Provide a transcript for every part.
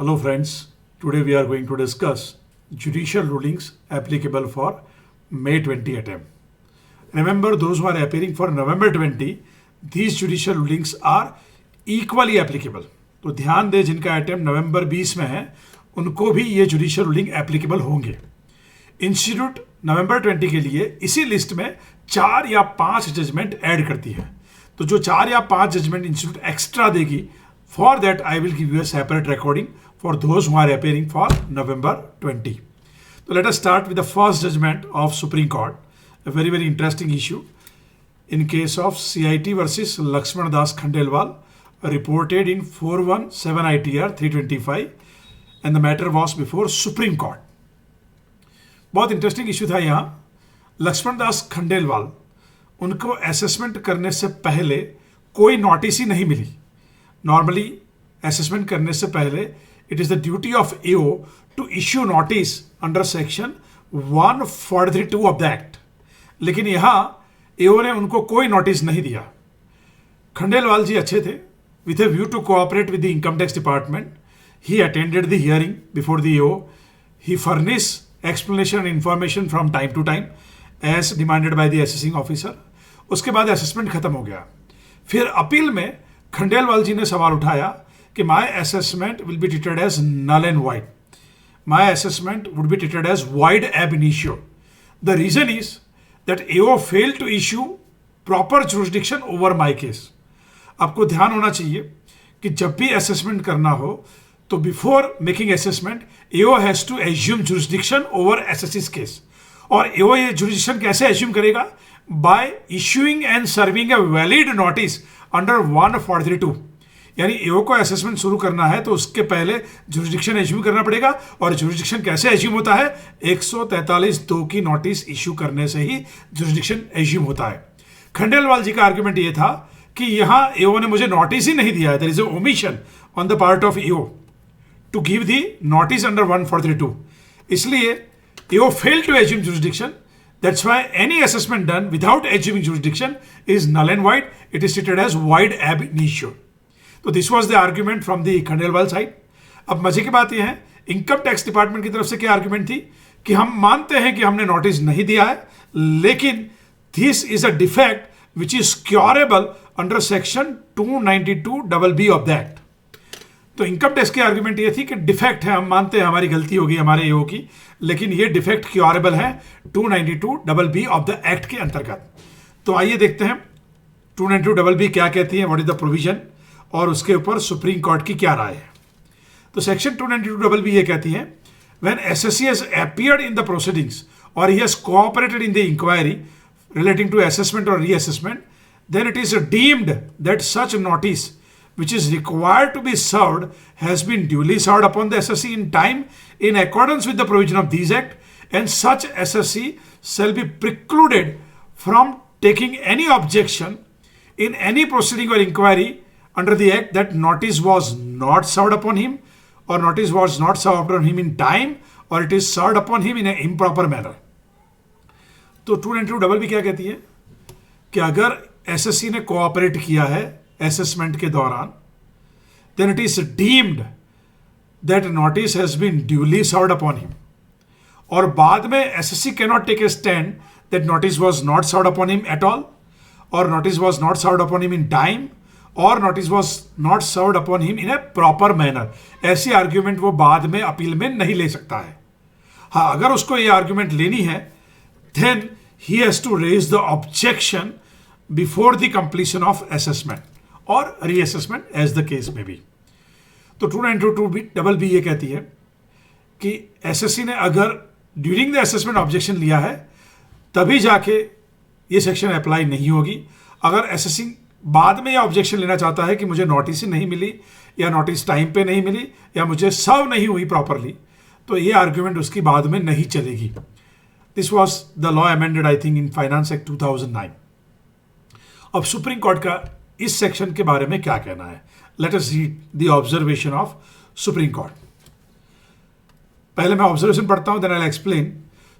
Hello friends, today we are going to discuss judicial rulings applicable for May 20 attempt. Remember those who are appearing for November 20, these judicial rulings are equally applicable. तो ध्यान दें जिनका attempt नवंबर 20 में है उनको भी ये judicial ruling applicable होंगे. इंस्टीट्यूट नवंबर 20 के लिए इसी लिस्ट में 4 या 5 जजमेंट ऐड करती है. तो जो 4 या 5 जजमेंट इंस्टीट्यूट एक्स्ट्रा देगी, for that I will give you a separate recording for those who are appearing for November 20. So let us start with the first judgment of Supreme Court, a very interesting issue in case of CIT versus Lakshman Das Khandelwal, reported in 417 ITR 325 and the matter was before Supreme Court. बहुत interesting issue था यहाँ. लक्ष्मण दास खंडेलवाल, उनको assessment करने से पहले कोई notice ही नहीं मिली. नॉर्मली असेसमेंट करने से पहले it is the duty of AO to issue notice under section 143(2) of the act. लेकिन यहाँ AO ने उनको कोई नोटिस नहीं दिया. खंडेलवाल जी अच्छे थे. With a view to cooperate with the income tax department, he attended the hearing before the AO. He furnished explanation and information from time to time as demanded by the assessing officer. उसके बाद assessment खत्म हो गया. फिर appeal में खंडेलवाल जी ने सवाल उठाया कि my assessment will be treated as null and void. My assessment would be treated as void ab initio. The reason is that AO failed to issue proper jurisdiction over my case. आपको ध्यान होना चाहिए कि जब भी assessment करना हो तो before making assessment AO has to assume jurisdiction over एसएससी's केस. और AO ये जुरिस्डिक्शन कैसे एज्यूम करेगा? By issuing and serving a valid notice under 143(2). यानी AO को असेसमेंट शुरू करना है तो उसके पहले जुरिस्डिक्शन एज्यूम करना पड़ेगा. और जुरिस्डिक्शन कैसे एज्यूम होता है? 143(2) की नोटिस इश्यू करने से ही जुरिस्डिक्शन एज्यूम होता है. खंडेलवाल जी का आर्गुमेंट ये था कि यहाँ AO ने मुझे नोटिस ही नहीं दिया है. There is a omission on the part of AO to give the notice under 143(2). इसलिए AO failed to assume jurisdiction. That's why any assessment done without assuming jurisdiction is null and void. It is treated as void ab initio. तो this was the argument from the Khandelwal side. अब मजे की बात यह है, income tax department की तरफ से क्या आर्ग्यूमेंट थी कि हम मानते हैं कि हमने नोटिस नहीं दिया है, लेकिन this is a defect which is curable under section 292(b) of the act. तो इनकम टैक्स की आर्ग्यूमेंट ये थी कि डिफेक्ट है, हम मानते हैं हमारी गलती होगी हमारे AO की, लेकिन ये डिफेक्ट क्योरेबल है 292(b) ऑफ द एक्ट के अंतर्गत. तो आइए देखते हैं 292(b) क्या कहती है, व्हाट इज द प्रोविजन, और उसके ऊपर सुप्रीम कोर्ट की क्या राय है. तो सेक्शन 292(b) ये कहती है, when SSC has appeared in the proceedings और he has cooperated in the inquiry relating to assessment और reassessment, then it is deemed that such notice which is required to be served has been duly served upon the SSC in time in accordance with the provision of these act, and such SSC shall be precluded from taking any objection in any proceeding or inquiry under the act that notice was not served upon him or notice was not served upon him in time or it is served upon him in an improper manner. तो 292(b) क्या कहती है कि अगर SSC ने cooperate किया है assessment के दौरान, then it is deemed that notice has been duly served upon him. और बाद में SSC cannot take a stand that notice was not served upon him at all, or notice was not served upon him in time, or notice was not served upon him in a proper manner. ऐसी argument वो बाद में appeal में नहीं ले सकता है. हाँ, अगर उसको ये आर्ग्यूमेंट लेनी है, then he has to raise the objection before the completion of assessment और रीअसेसमेंट एज द केस में भी. तो 292(b) ये कहती है कि एसएससी ने अगर ड्यूरिंग द असेसमेंट ऑब्जेक्शन लिया है तभी जाके ये सेक्शन अप्लाई नहीं होगी. अगर एसएससी बाद में ये ऑब्जेक्शन लेना चाहता है कि मुझे नोटिस ही नहीं मिली या नोटिस टाइम पे नहीं मिली या मुझे सर्व नहीं हुई प्रॉपरली, तो ये आर्ग्यूमेंट उसकी बाद में नहीं चलेगी. This was the law amended I think in finance act 2009. अब सुप्रीम कोर्ट का इस सेक्शन के बारे में क्या कहना है. Let us read the observation of Supreme Court. पहले मैं ऑब्जर्वेशन पढ़ता हूं, then I will explain.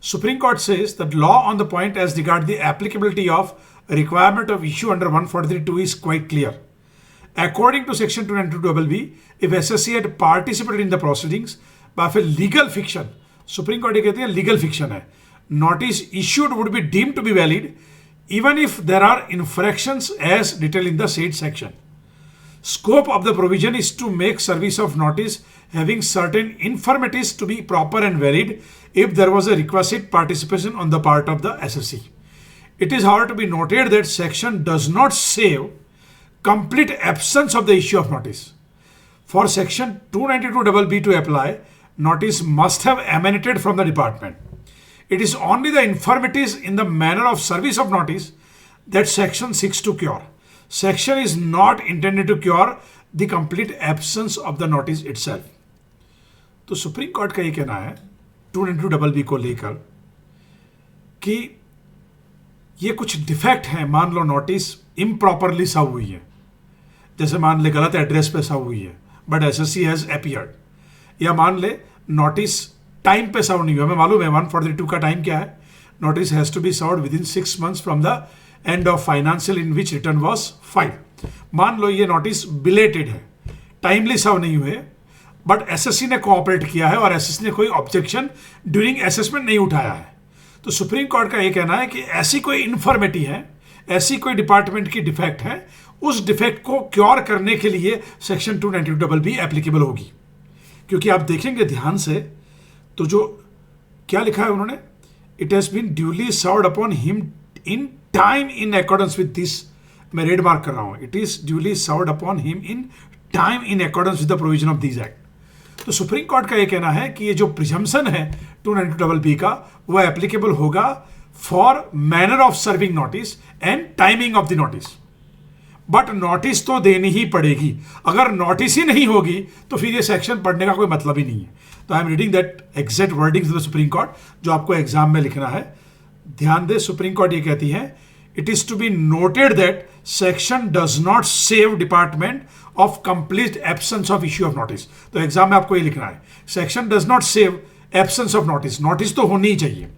Supreme Court says that law on the point as regard the applicability of requirement of issue under 143(2) is quite clear According to section 292BB, if SSC had participated in the proceedings by a legal fiction, supreme Court ये कहती है legal fiction है, notice issued would be deemed to be valid even if there are infractions as detailed in the said section. Scope of the provision is to make service of notice having certain infirmities to be proper and valid if there was a requisite participation on the part of the SSC. It is however to be noted that section does not save complete absence of the issue of notice. For section 292BB to apply, notice must have emanated from the department. It is only the infirmities in the manner of service of notice that section seeks to cure. Section is not intended to cure the complete absence of the notice itself. तो supreme court का ये कहना है 292BB को लेकर कि ये कुछ डिफेक्ट है, मान लो नोटिस इम्प्रॉपरली सर्व हुई है, जैसे मान ले गलत एड्रेस पे सर्व हुई है बट एसएससी हैज अपीयर्ड, या मान ले नोटिस टाइम पे सर्व नहीं हुआ, हमें मालूम है 142 का टाइम क्या है, notice has to be served within 6 months from the end of financial in which return was filed. मान लो ये नोटिस बिलेटेड है, टाइमली सर्व नहीं हुए, बट एसएससी ने कोऑपरेट किया है और एसएससी ने कोई ऑब्जेक्शन ड्यूरिंग असेसमेंट नहीं उठाया है. तो सुप्रीम कोर्ट का ये कहना है कि ऐसी कोई इन्फॉर्मिटी है, ऐसी कोई डिपार्टमेंट की डिफेक्ट है, उस डिफेक्ट को क्योर करने के लिए सेक्शन 292BB एप्लीकेबल होगी. क्योंकि आप देखेंगे ध्यान से तो जो क्या लिखा है उन्होंने, it has been duly served upon him in time in accordance with this, मैं रेड मार्क कर रहा हूं, it is duly served upon him in time in accordance with the provision of this act. तो supreme court का ये कहना है कि ये जो प्रिजम्पशन है 292BB का वो एप्लीकेबल होगा for manner of serving notice and timing of the notice. But notice तो देनी ही पड़ेगी, अगर नोटिस ही नहीं होगी तो फिर ये सेक्शन पढ़ने का कोई मतलब ही नहीं है. तो I am reading that exact wordings of the supreme court जो आपको एग्जाम में लिखना है. ध्यान दे, सुप्रीम कोर्ट ये कहती है it is to be noted that section does not save department of complete absence of issue of notice. तो एग्जाम में आपको ये लिखना है, section does not save absence of notice, notice तो होनी ही चाहिए.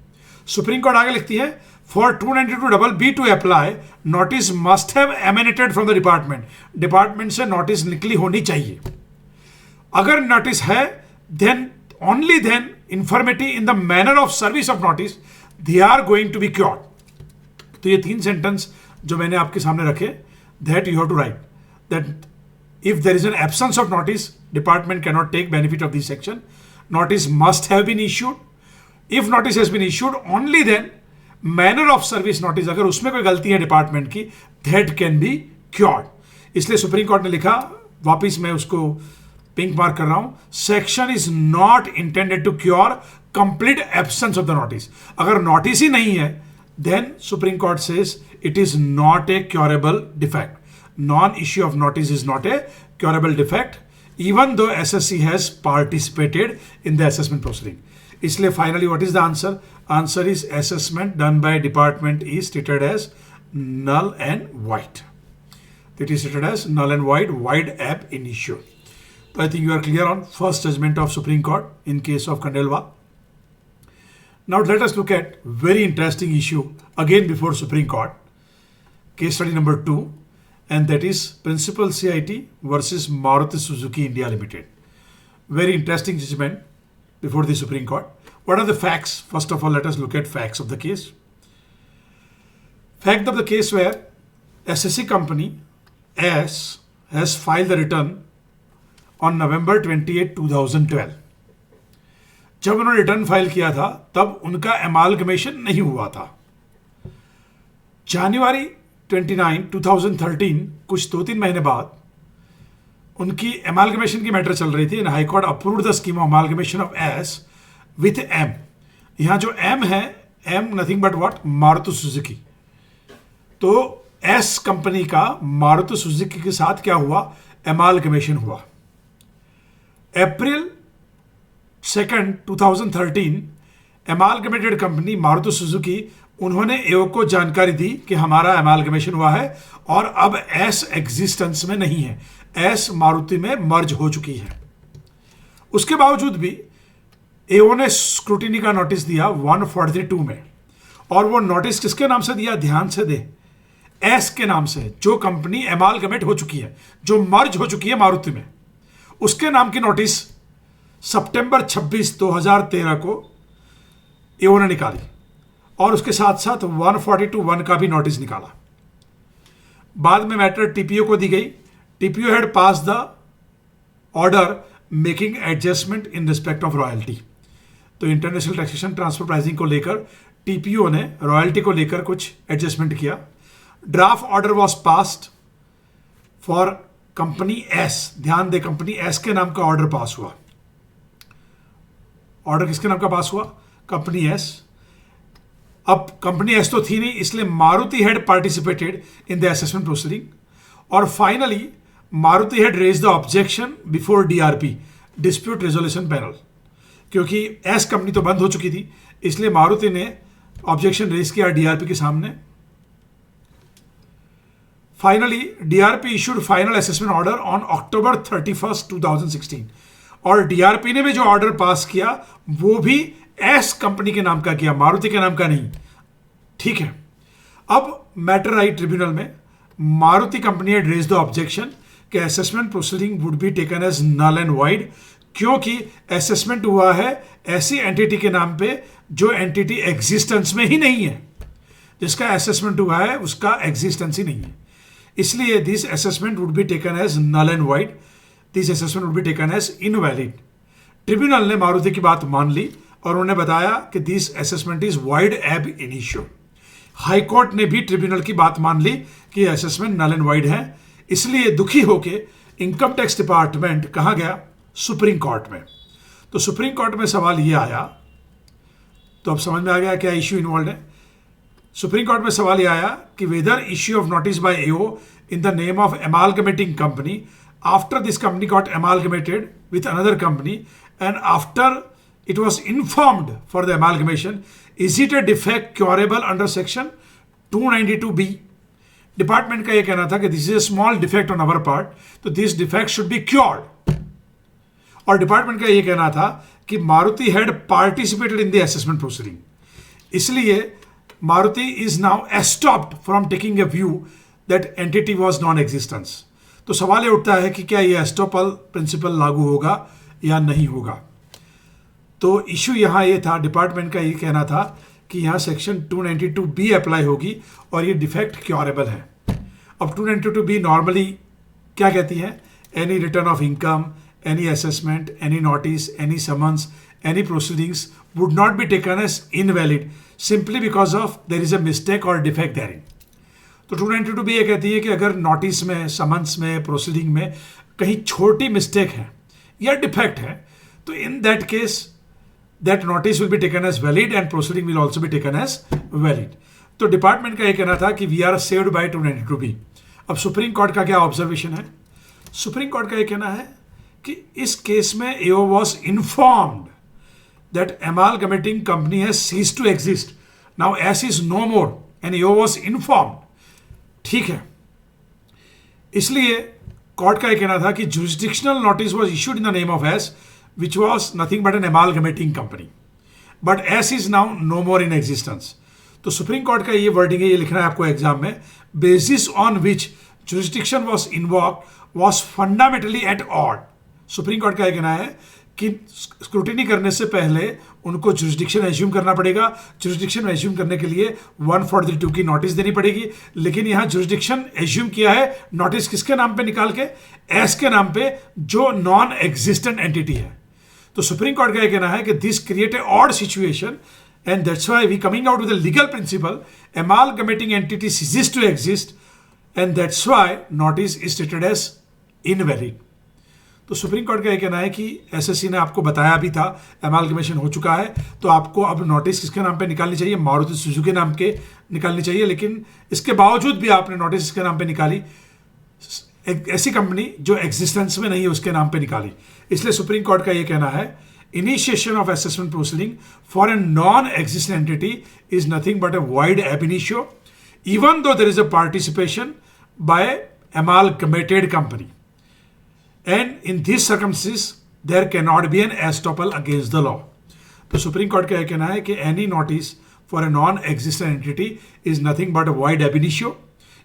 सुप्रीम कोर्ट आगे लिखती है for 292BB to apply notice must have emanated from the department, department से नोटिस निकली होनी चाहिए. अगर नोटिस है then only then इंफॉर्मेटी in the manner of service of notice they are going to be cured. तो ये 3 सेंटेंस जो मैंने आपके सामने रखे, that you have to write that if there is an absence of notice, department cannot take benefit of this section. Notice must have been issued. If notice has been issued, only then manner of service notice, अगर उसमें कोई गलती है department की, that can be cured. इसलिए supreme court ने लिखा, वापिस मैं उसको पिंक मार्क कर रहा हूं, section is not intended to cure complete absence of the notice. अगर नोटिस ही नहीं है then Supreme Court says it is not a curable defect. Non-issue of notice is not a curable defect, even though SSC has participated in the assessment proceeding. इसलिए finally what is the answer? Answer is assessment done by department is treated as null and void. It is treated as null and void ab initio. So I think you are clear on first judgment of Supreme Court in case of Khandelwal. Now let us look at very interesting issue again before Supreme Court. Case study number 2. And that is Principal CIT versus Maruti Suzuki India Limited. Very interesting judgment before the Supreme Court. What are the facts? First of all, let us look at facts of the case. Fact of the case where SSC company S has filed the return on November 28, 2012. जब उन्होंने return file किया था तब उनका एमालगमेशन नहीं हुआ था. जनवरी 29, 2013 कुछ 2-3 महीने बाद उनकी एमालगमेशन की मैटर चल रही थी and high court approved the scheme of amalgamation of S with M. यहां जो एम है, M nothing but what, Maruti Suzuki. तो एस कंपनी का मारुति सुजुकी के साथ क्या हुआ, एमालगमेशन हुआ. April 2, 2013 amalgamated company Maruti Suzuki उन्होंने एओ को जानकारी दी कि हमारा एमालगमेशन हुआ है और अब एस एग्जिस्टेंस में नहीं है, एस मारुति में मर्ज हो चुकी है. उसके बावजूद भी एओ ने स्क्रूटिनी का नोटिस दिया 143(2) में, और वो नोटिस किसके नाम से दिया, ध्यान से दे, एस के नाम से जो कंपनी एमालगमेट हो चुकी है, जो मर्ज हो चुकी है मारुति में, उसके नाम की नोटिस सितंबर 26, 2013 को एओ ने निकाली और उसके साथ साथ 142(1) का भी नोटिस निकाला। बाद में मैटर टीपीओ को दी गई। TPO had pass the order making adjustment in respect of royalty. तो इंटरनेशनल टैक्सेशन ट्रांसफर प्राइसिंग को लेकर टीपीओ ने रॉयल्टी को लेकर कुछ एडजस्टमेंट किया। Draft order was passed for company S. ध्यान दे, कंपनी एस के नाम का ऑर्डर पास हुआ। ऑर्डर किसके नाम का पास हुआ? Company S. अब कंपनी एस तो थी नहीं, इसलिए Maruti had participated in the assessment proceeding और finally Maruti had raised the objection before DRP, dispute resolution panel. क्योंकि एस कंपनी तो बंद हो चुकी थी, इसलिए मारुति ने ऑब्जेक्शन रेज किया डीआरपी के सामने। Finally DRP issued final assessment order on October 31, 2016 और डीआरपी ने भी जो ऑर्डर पास किया वो भी एस कंपनी के नाम का किया, मारुति के नाम का नहीं। ठीक है, अब मैटर आई ट्रिब्यूनल में। Maruti company had raised the objection कि assessment proceeding would be taken as null and void, क्योंकि असेसमेंट हुआ है ऐसी एंटिटी के नाम पे जो एंटिटी एग्जिस्टेंस में ही नहीं है। जिसका असेसमेंट हुआ है उसका एग्जिस्टेंस ही नहीं है, इसलिए this assessment would be taken as null and void, this assessment would be taken as invalid. Tribunal ने मारुति की बात मान ली और उन्होंने बताया कि this assessment is wide ab initio. High court ने भी ट्रिब्यूनल की बात मान ली कि असेसमेंट नल एंड वाइड है, इसलिए दुखी होके इनकम टैक्स डिपार्टमेंट कहाँ गया? सुप्रीम कोर्ट में। तो सुप्रीम कोर्ट में सवाल ये आया, तो अब समझ में आ गया क्या इश्यू इन्वॉल्व है। सुप्रीम कोर्ट में सवाल ये आया कि whether issue of notice by AO in the name of amalgamating company after this company got amalgamated with another company and after it was informed for the amalgamation, is it a defect curable under section 292B? Department का ये कहना था कि this is a small defect on our part, तो this defect should be cured. और department का ये कहना था कि Maruti had participated in the assessment proceeding, इसलिए Maruti is now estopped from taking a view that entity was non existence. तो सवाल ये उठता है कि क्या ये एस्टॉपल प्रिंसिपल लागू होगा या नहीं होगा। तो इशू यहाँ ये था, डिपार्टमेंट का ये कहना था कि यहाँ सेक्शन 292B अप्लाई होगी और ये डिफेक्ट क्योरेबल है। अब 292B नॉर्मली क्या कहती है? Any return of income, any assessment, any notice, any summons, any proceedings would not be taken as invalid simply because of there is a mistake और defect therein. तो 292B ये कहती है कि अगर नोटिस में, समन्स में, प्रोसीडिंग में कहीं छोटी मिस्टेक है या डिफेक्ट है, तो in that case that notice will be taken as valid and proceeding will also be taken as valid। तो डिपार्टमेंट का ये कहना था कि we are saved by 292B। अब सुप्रीम कोर्ट का क्या ऑब्जर्वेशन है? सुप्रीम कोर्ट का ये कहना है कि इस केस में AO was informed that amalgamating company has ceased to exist, now S is no more and AO was informed. ठीक है, इसलिए कोर्ट का ये कहना था कि jurisdictional notice was issued in the name of S which was nothing but an amalgamating company, but S is now no more in existence। तो supreme court का ये वर्डिंग है, ये लिखना है आपको एग्जाम में। Basis on which jurisdiction was invoked was fundamentally at odd. Supreme court का ये कहना है कि स्क्रूटिनी करने से पहले उनको जुरिस्डिक्शन एज्यूम करना पड़ेगा। जुरिस्डिक्शन एज्यूम करने के लिए 142 की नोटिस देनी पड़ेगी, लेकिन यहाँ जुरिस्डिक्शन एज्यूम किया है नोटिस किसके नाम पे निकाल के? एस के नाम पे, जो नॉन एग्जिस्टेंट एंटिटी है। तो सुप्रीम कोर्ट का यह कहना है कि this create a odd situation and that's why we coming out with a legal principle amalgamating entity ceases to exist and that's why notice is treated as invalid. तो supreme court का यह कहना है कि एसएससी ने आपको बताया भी था एमालगमेशन हो चुका है, तो आपको अब नोटिस किसके नाम पे निकालनी चाहिए? मारुति सुजुकी के नाम के निकालनी चाहिए। लेकिन इसके बावजूद भी आपने नोटिस इसके नाम पे निकाली, ऐसी कंपनी जो एग्जिस्टेंस में नहीं है उसके नाम पे निकाली। इसलिए सुप्रीम कोर्ट का यह कहना है initiation of assessment proceeding for a non existent entity is nothing but a void ab initio even though there is a participation by amalgamated company and in this circumstances there can not be an estoppel against the law. तो supreme court का यह कहना है कि any notice for a non existent entity is nothing but a void ab initio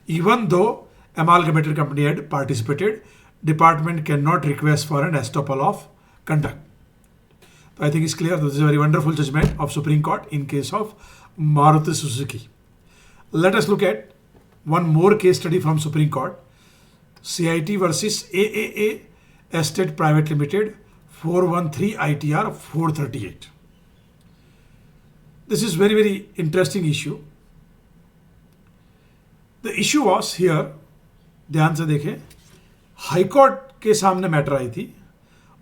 Even though amalgamated company had participated, department cannot request for an estoppel of conduct. I think it's clear. This is a very wonderful judgment of Supreme Court in case of Maruti Suzuki. Let us look at one more case study from Supreme Court. CIT versus AAA Estate Private Limited, 413 ITR 438. This is very, very interesting issue. The issue was here, ध्यान से देखें, high court के सामने matter I थी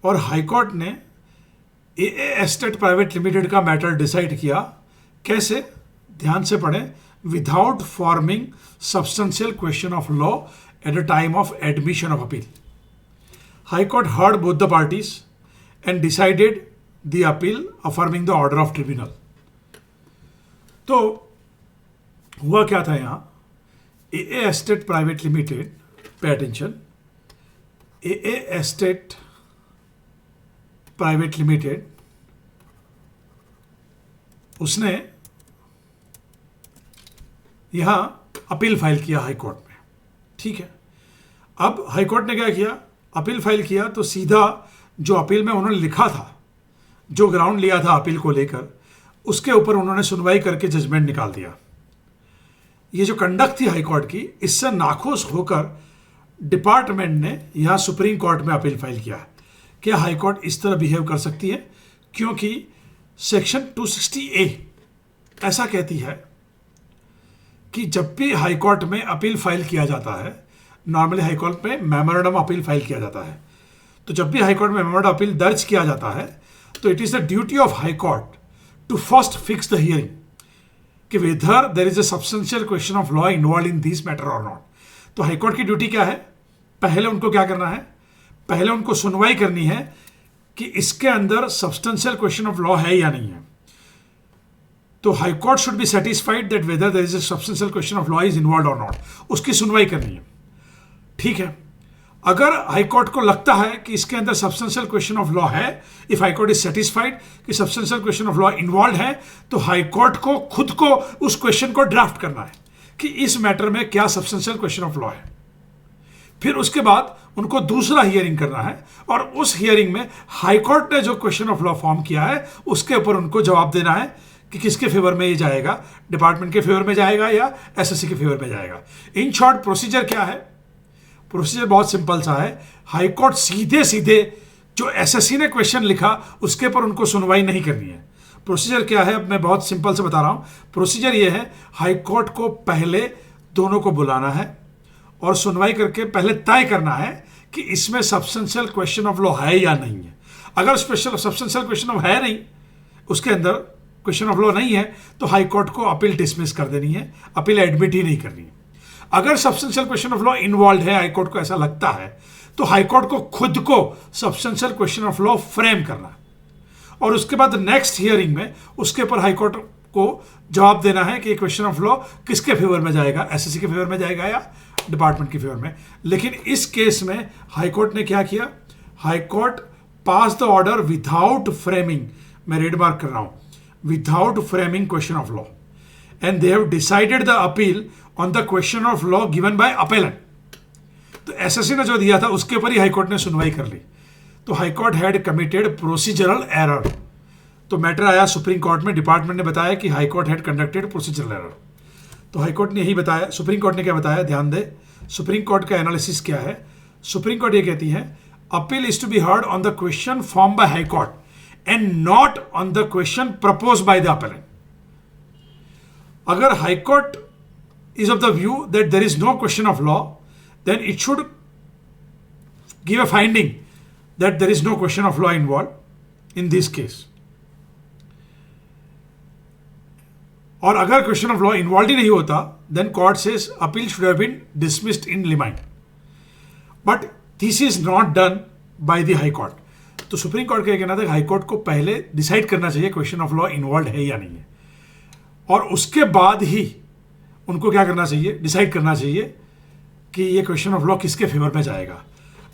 और high court ने AA estate private limited का matter decide किया. कैसे? ध्यान से पढ़ें. Without forming substantial question of law at the time of admission of appeal. High court heard both the parties and decided the appeal affirming the order of tribunal. तो हुआ क्या था यहां? AA estate private limited, pay attention, AA estate private limited, उसने यहां appeal file किया high court में. ठीक है. अब हाई कोर्ट ने क्या किया? अपील फाइल किया तो सीधा जो अपील में उन्होंने लिखा था, जो ग्राउंड लिया था अपील को लेकर, उसके ऊपर उन्होंने सुनवाई करके जजमेंट निकाल दिया. ये जो कंडक्ट थी हाई कोर्ट की, इससे नाखुश होकर डिपार्टमेंट ने यहां सुप्रीम कोर्ट में अपील फाइल किया. क्या हाई कोर्ट इस तरह बिहेव कर सकती है? क्योंकि सेक्शन 260A ऐसा कहती है कि जब भी हाई कोर्ट में अपील फाइल किया जाता है, नॉर्मली हाई कोर्ट में मेमोरेंडम अपील फाइल किया जाता है, तो जब भी हाई कोर्ट में मेमोरेंडम अपील दर्ज किया जाता है तो it is the duty of high court to first fix the hearing कि whether there is a substantial question of law involve in this matter और नॉट. तो हाई कोर्ट की ड्यूटी क्या है? पहले उनको क्या करना है? पहले उनको सुनवाई करनी है कि इसके अंदर सब्सटेंशियल क्वेश्चन ऑफ लॉ है या नहीं है. तो high Court should be satisfied that whether there is a substantial question of law is involve और नॉट. उसकी सुनवाई करनी है. ठीक है. अगर हाई कोर्ट को लगता है कि इसके अंदर सब्सटेंशियल क्वेश्चन ऑफ लॉ है, if high court is satisfied कि substantial question of law involve है, तो हाई कोर्ट को खुद को उस क्वेश्चन को ड्राफ्ट करना है कि इस मैटर में क्या सब्सटेंशियल क्वेश्चन ऑफ लॉ है. फिर उसके बाद उनको दूसरा हियरिंग करना है और उस हियरिंग में हाई कोर्ट ने जो क्वेश्चन ऑफ लॉ फॉर्म किया है उसके ऊपर उनको जवाब देना है कि किसके फेवर में ये जाएगा, डिपार्टमेंट के फेवर में जाएगा या एसएससी के फेवर में जाएगा. इन शॉर्ट प्रोसीजर क्या है? प्रोसीजर बहुत सिंपल सा है. हाई कोर्ट सीधे सीधे जो एसएससी ने क्वेश्चन लिखा उसके ऊपर उनको सुनवाई नहीं करनी है. प्रोसीजर क्या है? अब मैं बहुत सिंपल से बता रहा हूं. प्रोसीजर ये है, हाई कोर्ट को पहले दोनों को बुलाना है और सुनवाई करके पहले तय करना है कि इसमें सब्सटेंशियल क्वेश्चन ऑफ लॉ है या नहीं है. अगर स्पेशल सब्सटेंशियल क्वेश्चन ऑफ है नहीं, उसके अंदर क्वेश्चन ऑफ लॉ नहीं है, तो हाई कोर्ट को अपील डिसमिस कर देनी है, अपील एडमिट ही नहीं करनी है. अगर substantial question of law involve है, हाई कोर्ट को ऐसा लगता है, तो हाई कोर्ट को खुद को substantial question of law frame करना है और उसके बाद नेक्स्ट हियरिंग में उसके ऊपर हाई कोर्ट को जवाब देना है कि क्वेश्चन ऑफ लॉ किसके फेवर में जाएगा, एसएससी के फेवर में जाएगा या डिपार्टमेंट के फेवर में. लेकिन इस केस में हाई कोर्ट ने क्या किया? High court pass the order without framing, मैं रेड मार्क कर रहा हूं, without framing question of law, and they have decided the appeal on the question of law given by appellant. तो assessee ने जो दिया था उसके ऊपर ही हाई कोर्ट ने सुनवाई कर ली. तो high Court had committed procedural error. तो मैटर आया सुप्रीम कोर्ट में, डिपार्टमेंट ने बताया कि High Court had conducted procedural error. तो हाई कोर्ट ने यही बताया. सुप्रीम कोर्ट ने क्या बताया? ध्यान दे, सुप्रीम कोर्ट का एनालिसिस क्या है. सुप्रीम कोर्ट ये कहती है, appeal is to be heard on the question form by high Court and not on the question propose by the appellant. अगर high court is of the view that there is no question of law, then it should give a finding that there is no question of law involved in this case. और अगर question of law involve ही नहीं होता, then court says appeal should have been dismissed in limine. But this is not done by the high court. तो supreme court का कहना था high Court को पहले डिसाइड करना चाहिए क्वेश्चन ऑफ लॉ इन्वॉल्व है या नहीं है, और उसके बाद ही उनको क्या करना चाहिए? डिसाइड करना चाहिए कि ये क्वेश्चन ऑफ लॉ किसके फेवर में जाएगा.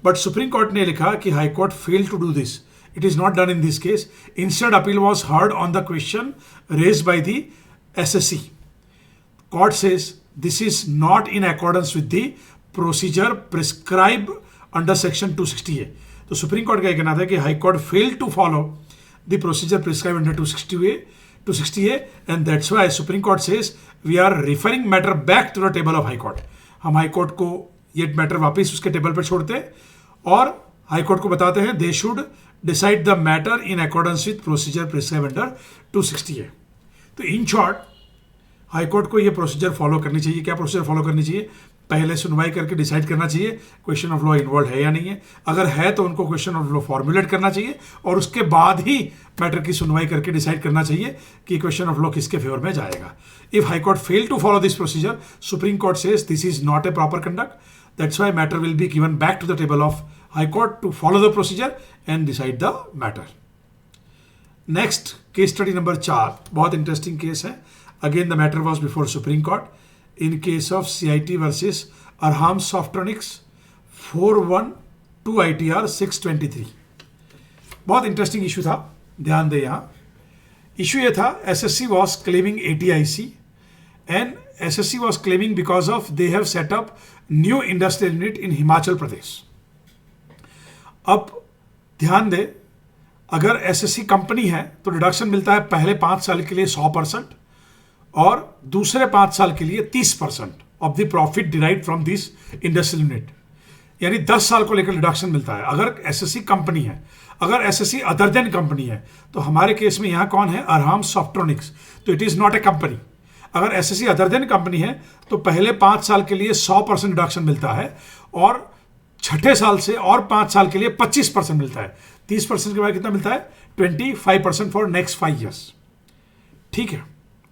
बट सुप्रीम कोर्ट ने लिखा कि High court fail to do this. It is not done in this case. Instead appeal was heard on the question raised by the SSC. Court says this is not in accordance with the procedure prescribe under section 260A। तो supreme court का यह कहना था कि High court fail to follow the procedure prescribe under 260A and that's why Supreme Court says we are referring matter back to the table of high Court. हम High Court को ये matter वापस उसके टेबल पर छोड़ते हैं और high Court को बताते हैं they should decide the matter in accordance with procedure prescribe under 260A। तो इन शॉर्ट हाई कोर्ट को ये प्रोसीजर फॉलो करनी चाहिए। क्या प्रोसीजर फॉलो करनी चाहिए? पहले सुनवाई करके डिसाइड करना चाहिए क्वेश्चन ऑफ लॉ इन्वॉल्व है या नहीं है। अगर है तो उनको क्वेश्चन ऑफ लॉ फॉर्मुलेट करना चाहिए और उसके बाद ही मैटर की सुनवाई करके डिसाइड करना चाहिए कि क्वेश्चन ऑफ लॉ किसके फेवर में जाएगा। If high court fail to follow this procedure, Supreme Court says this is not a proper conduct, that's why matter will be given back to the table of high court to follow the procedure and decide the matter. Next case study number 4, बहुत interesting case है। Again the matter was before Supreme Court in case of CIT versus अरहाम Softronics 412 ITR 623। बहुत interesting issue था, ध्यान दे। यहाँ issue ये था SSC was claiming ATIC and SSC was claiming because of they have set up new industrial unit in Himachal Pradesh. अब ध्यान दे, अगर SSC company है तो डिडक्शन मिलता है पहले 5 साल के लिए 100% और दूसरे 5 साल के लिए 30% of the profit derived from this industrial unit, यानी 10 साल को लेकर डिडक्शन मिलता है अगर SSC कंपनी है। अगर SSC अदर देन कंपनी है तो हमारे केस में यहाँ कौन है? अरहाम सॉफ्ट्रॉनिक्स, तो it is not A company. अगर SSC अदर देन कंपनी है तो पहले 5 साल के लिए 100% डिडक्शन मिलता है और छठे साल से और 5 साल के लिए 25% मिलता है। 30% के बाद कितना मिलता है? 25% फॉर नेक्स्ट 5 ईयर्स। ठीक है,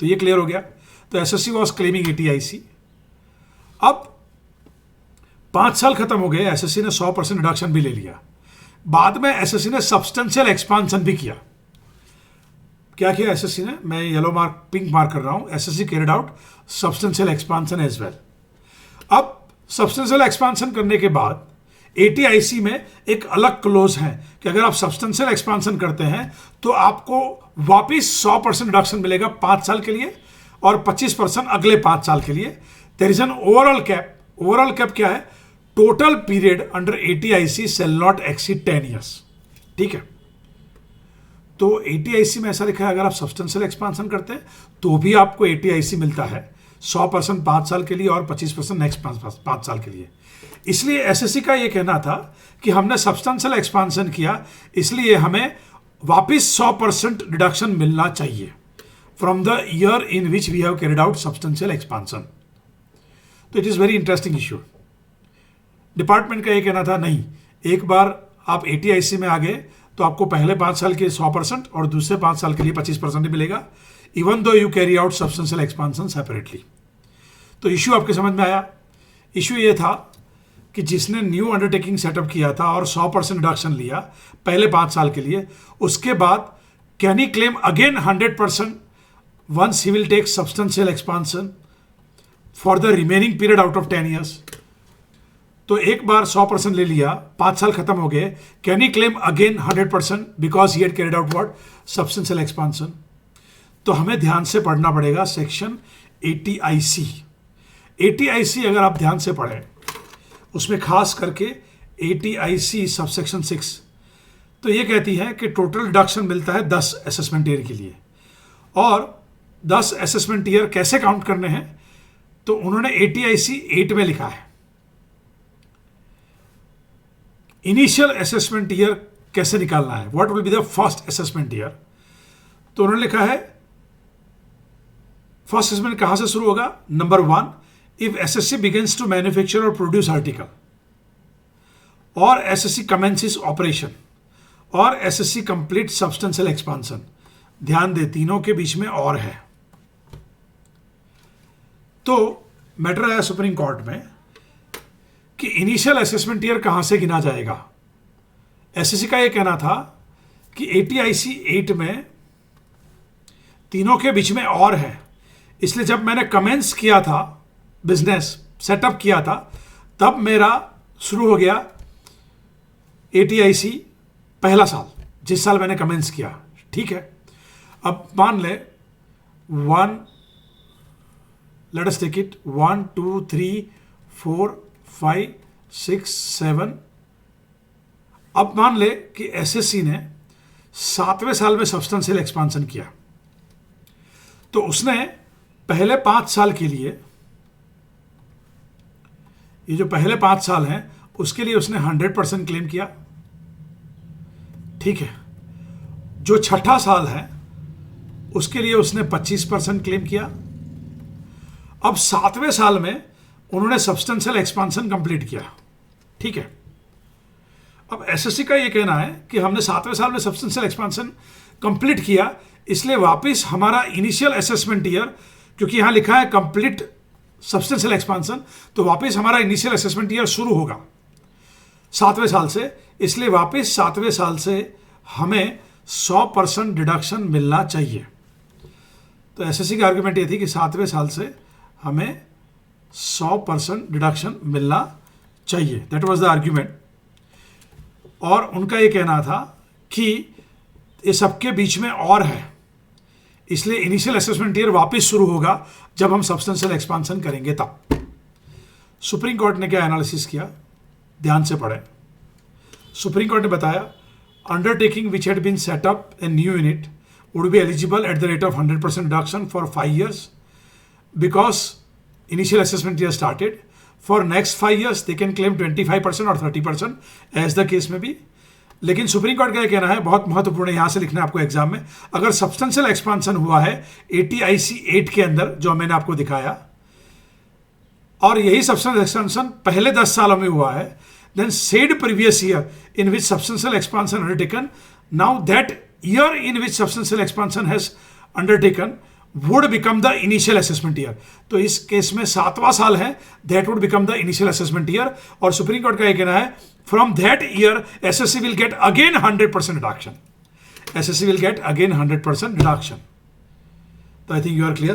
तो ये क्लियर हो गया। तो SSC वॉज क्लेमिंग ATIC। अब 5 साल खत्म हो गए, SSC ने 100% डिडक्शन भी ले लिया। बाद में SSC ने सब्सटेंशियल एक्सपांशन भी किया। क्या किया SSC ने? मैं येलो मार्क पिंक मार्क कर रहा हूं। SSC carried out substantial expansion as well. अब सब्सटेंशियल एक्सपांशन करने के बाद ATIC में एक अलग क्लोज है कि अगर आप सब्सटेंशियल एक्सपांशन करते हैं तो आपको वापिस 100% डिडक्शन मिलेगा 5 साल के लिए और 25% अगले 5 साल के लिए। There is an overall cap. Overall cap क्या है? Total period under ATIC shall not exceed 10 years. ठीक है, तो ATIC में ऐसा लिखा है अगर आप सब्सटेंशियल एक्सपांशन करते हैं तो भी आपको ATIC मिलता है 100% 5 साल के लिए और 25% नेक्स्ट 5 साल के लिए। इसलिए SSC का ये कहना था कि हमने सब्सटेंशियल एक्सपांशन किया इसलिए हमें वापिस 100% डिडक्शन मिलना चाहिए from the year in which we have carried out substantial expansion. तो it is very interesting issue. Department का ये कहना था नहीं, एक बार आप ATIC में आ गए तो आपको पहले 5 साल के 100% और दूसरे 5 साल के लिए 25% ही मिलेगा, even though you carry out substantial expansion separately. तो इश्यू आपके समझ में आया। इश्यू ये था कि जिसने न्यू अंडरटेकिंग सेटअप किया था और 100% डिडक्शन लिया पहले 5 साल के लिए, उसके बाद can he claim again 100% once he will take substantial expansion for the remaining period out of 10 years. तो एक बार 100% ले लिया, 5 साल खत्म हो गए, can he claim again 100% because he had carried out what? Substantial expansion. तो हमें ध्यान से पढ़ना पड़ेगा सेक्शन ATIC। ATIC अगर आप ध्यान से पढ़ें उसमें खास करके ATIC सबसेक्शन 6 तो ये कहती है कि टोटल डिडक्शन मिलता है 10 असेसमेंट ईयर के लिए। और 10 असेसमेंट ईयर कैसे काउंट करने हैं तो उन्होंने ATIC 8 में लिखा है। इनिशियल असेसमेंट ईयर कैसे निकालना है, what will be the first assessment year. तो उन्होंने लिखा है फर्स्ट असेसमेंट कहां से शुरू होगा? Number 1, if SSC begins to manufacture or produce article, or SSC commences operation, or SSC completes substantial expansion। ध्यान दे, तीनों के बीच में और है। तो मैटर आया सुप्रीम कोर्ट में कि इनिशियल असेसमेंट ईयर कहां से गिना जाएगा। SSC का यह कहना था कि ATIC 8 में तीनों के बीच में और है, इसलिए जब मैंने कमेंस किया था, बिजनेस सेटअप किया था, तब मेरा शुरू हो गया ATIC पहला साल, जिस साल मैंने कमेंस किया। ठीक है, अब मान ले 1 लेट अस टेक इट 1 2 3 4 5 6 7। अब मान ले कि एसएससी ने 7वें साल में सब्सटेंशियल एक्सपांशन किया, तो उसने पहले 5 साल के लिए, ये जो पहले 5 साल हैं उसके लिए उसने 100% क्लेम किया, ठीक है। जो छठा साल है उसके लिए उसने 25% क्लेम किया। अब 7वें साल में उन्होंने सब्सटेंशियल एक्सपांशन कंप्लीट किया, ठीक है। अब एसएससी का ये कहना है कि हमने 7वें साल में सब्सटेंशियल एक्सपांशन कंप्लीट किया, इसलिए वापस हमारा इनिशियल असेसमेंट ईयर, क्योंकि यहां लिखा है कंप्लीट सब्सटेंशियल एक्सपांशन, तो वापस हमारा इनिशियल असेसमेंट ईयर शुरू होगा 7वें साल से, इसलिए वापस 7वें साल से हमें 100% डिडक्शन मिलना चाहिए। तो एसएससी की आर्गुमेंट ये थी कि 7वें साल से हमें 100% डिडक्शन मिलना चाहिए, दैट वाज द आर्ग्यूमेंट। और उनका ये कहना था कि ये सबके बीच में और है, इसलिए इनिशियल असेसमेंट ईयर वापस शुरू होगा जब हम सब्सटेंशियल एक्सपांशन करेंगे तब। सुप्रीम कोर्ट ने क्या एनालिसिस किया, ध्यान से पढ़ें। सुप्रीम कोर्ट ने बताया undertaking which had been set up a new unit would be eligible at the rate of 100% deduction for 5 years because initial assessment year started. For next 5 years they can claim 25% और 30% as the case में भी। लेकिन supreme court का यह कहना है, बहुत महत्वपूर्ण है, यहां से लिखना है आपको एग्जाम में, अगर सब्सटेंशियल एक्सपांशन हुआ है ATIC 8 के अंदर जो मैंने आपको दिखाया, और यही सब्सटेंशियल एक्सपांशन पहले 10 सालों में हुआ है, then said previous year in which substantial expansion undertaken, now that year in which substantial expansion has undertaken would become the initial assessment year। तो इस केस में 7वां साल है, that would become the initial assessment year। और supreme court का यह कहना है from that year SSC will get again 100% reduction, SSC will get again 100% reduction। तो I think you are clear.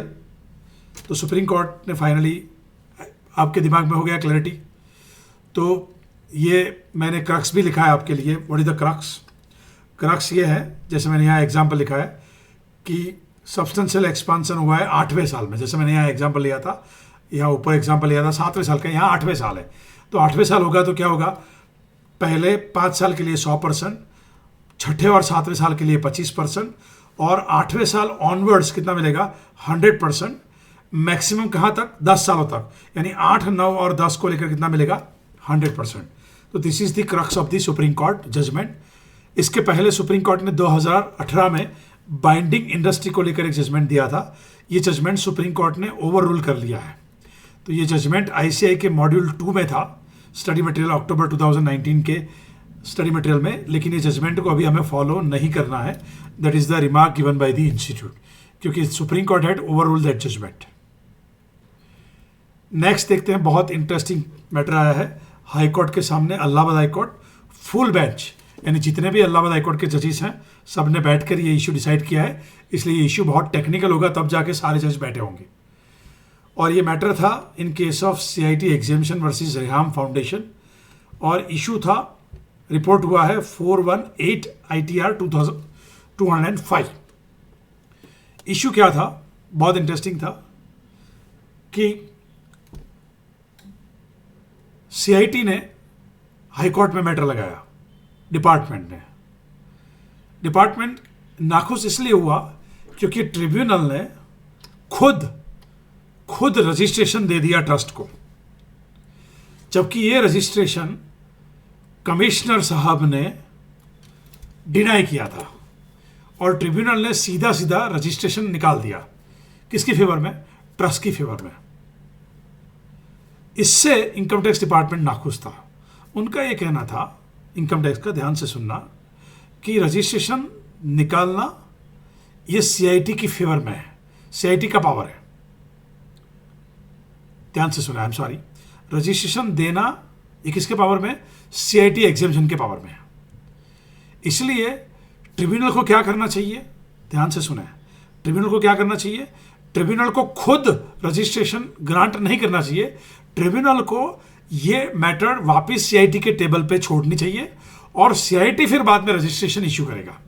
तो सुप्रीम कोर्ट ने फाइनली, आपके दिमाग में हो गया क्लैरिटी। तो ये मैंने क्रक्स भी लिखा है आपके लिए, what is the crux. Crux ये है, जैसे मैंने यहाँ एग्जाम्पल लिखा है कि सब्सटेंशियल एक्सपांशन हुआ है 8वें साल में, जैसे मैंने यहाँ एग्जाम्पल लिया था, यहाँ ऊपर एग्जाम्पल लिया था 7वें साल का, यहाँ 8वें साल है। तो 8वें साल होगा तो क्या होगा, पहले 5 साल के लिए 100%, छठे और 7वें साल के लिए 25%, और 8वें साल ऑनवर्ड्स कितना मिलेगा 100%। मैक्सिमम कहाँ तक, 10 सालों तक, यानी 8, 9 और 10 को लेकर कितना मिलेगा 100%। तो this is the crux of the supreme Court judgement. इसके पहले सुप्रीम कोर्ट ने 2018 में बाइंडिंग इंडस्ट्री को लेकर एक जजमेंट दिया था, ये जजमेंट सुप्रीम कोर्ट ने ओवर रूल कर लिया है। तो ये जजमेंट ICAI के मॉड्यूल 2 में था, स्टडी मटेरियल अक्टूबर 2019 के स्टडी मटेरियल में, लेकिन ये जजमेंट को अभी हमें फॉलो नहीं करना है, that is the remark given by the institute, क्योंकि supreme court had overrule that judgment. Next देखते हैं, बहुत इंटरेस्टिंग मैटर आया है हाई कोर्ट के सामने, Allahabad high court full bench, यानी जितने भी इलाहाबाद हाई कोर्ट के जजेस हैं सब ने बैठकर ये इशू डिसाइड किया है, इसलिए ये इशू बहुत टेक्निकल होगा, तब जाके सारे जज बैठे होंगे। और ये मैटर था इन case of CIT examination versus Reham foundation, और इशू था, रिपोर्ट हुआ है 418 ITR 2205। इशू क्या था, बहुत इंटरेस्टिंग था कि CIT ने हाई कोर्ट में मैटर लगाया, डिपार्टमेंट नाखुश इसलिए हुआ क्योंकि ट्रिब्यूनल ने खुद रजिस्ट्रेशन दे दिया ट्रस्ट को, जबकि ये रजिस्ट्रेशन कमिश्नर साहब ने डिनाई किया था, और ट्रिब्यूनल ने सीधा रजिस्ट्रेशन निकाल दिया, किसकी फेवर में, ट्रस्ट की फेवर में। इससे इनकम टैक्स डिपार्टमेंट नाखुश था। उनका यह कहना था, इनकम टैक्स का, ध्यान से सुनना, कि रजिस्ट्रेशन निकालना ये CIT की फेवर में है, CIT का पावर है। ध्यान से सुना, आई एम सॉरी, रजिस्ट्रेशन देना ये किसके पावर में, CIT एग्जामिनेशन के पावर में है। इसलिए ट्रिब्यूनल को क्या करना चाहिए, ध्यान से सुना, ट्रिब्यूनल को क्या करना चाहिए, ट्रिब्यूनल को खुद रजिस्ट्रेशन ग्रांट नहीं करना चाहिए, ट्रिब्यूनल को ये मैटर वापस CIT के टेबल पे छोड़नी चाहिए, और CIT फिर बाद में रजिस्ट्रेशन इश्यू करेगा।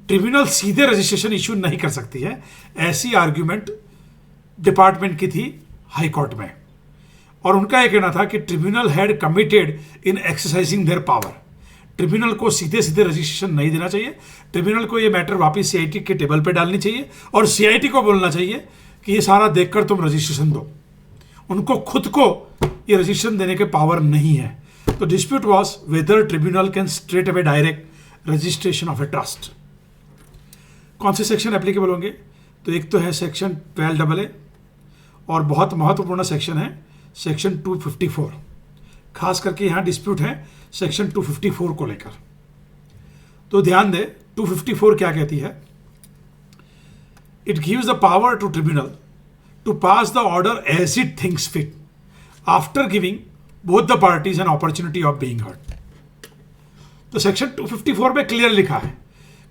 ट्रिब्यूनल सीधे रजिस्ट्रेशन इश्यू नहीं कर सकती है, ऐसी आर्ग्यूमेंट डिपार्टमेंट की थी हाई कोर्ट में, और उनका यह कहना था कि tribunal had committed in exercising their power. Tribunal को सीधे सीधे रजिस्ट्रेशन नहीं देना चाहिए, ट्रिब्यूनल को ये मैटर वापस सीआईटी के टेबल पे डालनी चाहिए और सीआईटी को बोलना चाहिए कि ये सारा देखकर तुम रजिस्ट्रेशन दो। उनको खुद को ये रजिस्ट्रेशन देने के पावर नहीं है। तो dispute was whether tribunal can straight away direct registration of a trust. कौन से सेक्शन एप्लीकेबल होंगे? तो एक तो है सेक्शन 12AA और बहुत महत्वपूर्ण सेक्शन है सेक्शन 254। खास करके यहाँ डिस्प्यूट है सेक्शन 254 को लेकर। तो ध्यान दे 254 क्या कहती है? It gives the power to tribunal to pass the order as it thinks fit after giving both the parties an opportunity of being heard. तो सेक्शन 254 में क्लियर लिखा है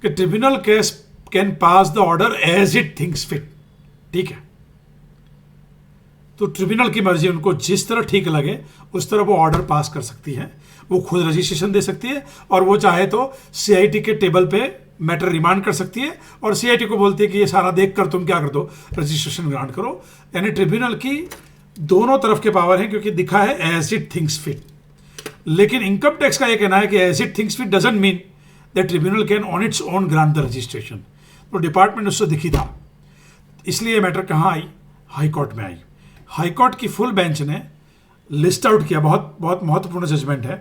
कि tribunal can pass the order as it thinks fit. ठीक है, तो tribunal की मर्जी, उनको जिस तरह ठीक लगे उस तरह वो ऑर्डर पास कर सकती है। वो खुद रजिस्ट्रेशन दे सकती है और वो चाहे तो सीआईटी के टेबल पे मैटर रिमांड कर सकती है और सीआईटी को बोलती है कि ये सारा देखकर तुम क्या कर दो, रजिस्ट्रेशन ग्रांट करो। यानी ट्रिब्यूनल की दोनों तरफ के पावर हैं, क्योंकि दिखा है एज इट थिंक्स फिट। लेकिन इनकम टैक्स का ये कहना है कि as it thinks fit doesn't mean that tribunal can on its own grant the registration. तो डिपार्टमेंट उससे दिखी था, इसलिए मैटर कहाँ आई? हाई कोर्ट में आई। हाई कोर्ट की फुल बेंच ने लिस्ट आउट किया, बहुत बहुत महत्वपूर्ण जजमेंट है,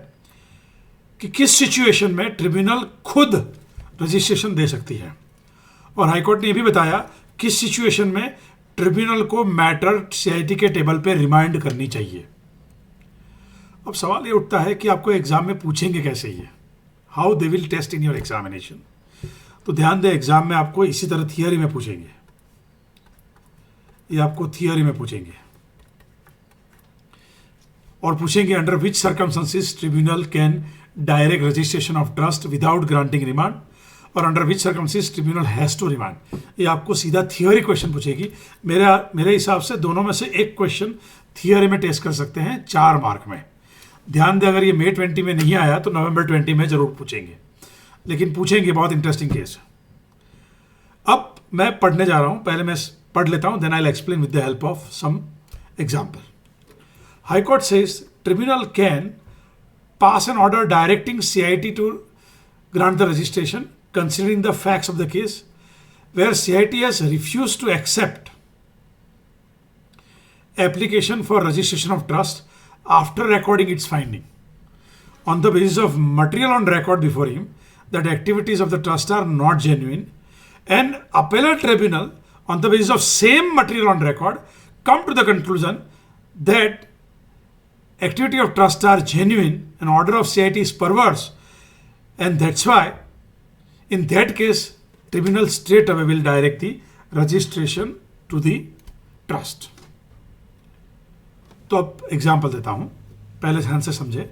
कि किस सिचुएशन में ट्रिब्यूनल खुद रजिस्ट्रेशन दे सकती है। और हाई कोर्ट ने यह भी बताया किस सिचुएशन में ट्रिब्यूनल को मैटर सीआईटी के टेबल पे रिमाइंड करनी चाहिए। अब सवाल ये उठता है कि आपको एग्जाम में पूछेंगे कैसे ये, how they will test in your examination. तो ध्यान दें, एग्जाम में आपको इसी तरह थियरी में पूछेंगे, ये आपको थियरी में पूछेंगे और पूछेंगे under which circumstances tribunal can direct registration of trust without granting remand और under which circumstances tribunal has to remand. ये आपको सीधा थियरी क्वेश्चन पूछेगी। मेरे हिसाब से दोनों में से एक क्वेश्चन थियरी में टेस्ट कर सकते हैं 4 मार्क में। ध्यान दें, अगर ये मई 20 में नहीं आया तो नवंबर 20 में जरूर पूछेंगे, लेकिन पूछेंगे। बहुत इंटरेस्टिंग केस। अब मैं पढ़ने जा रहा हूं, पहले मैं पढ़ लेता हूं, then I will explain with the help of some example. High Court says tribunal can pass an order directing CIT to grant the registration considering the facts of the case where CIT has refused to accept application for registration of trust after recording its finding on the basis of material on record before him that activities of the trust are not genuine, and appellate tribunal on the basis of same material on record come to the conclusion that activity of trust are genuine and order of CIT is perverse, and that's why in that case tribunal straight away will direct the registration to the trust। तो अब example देता हूं, पहले ध्यान से समझे।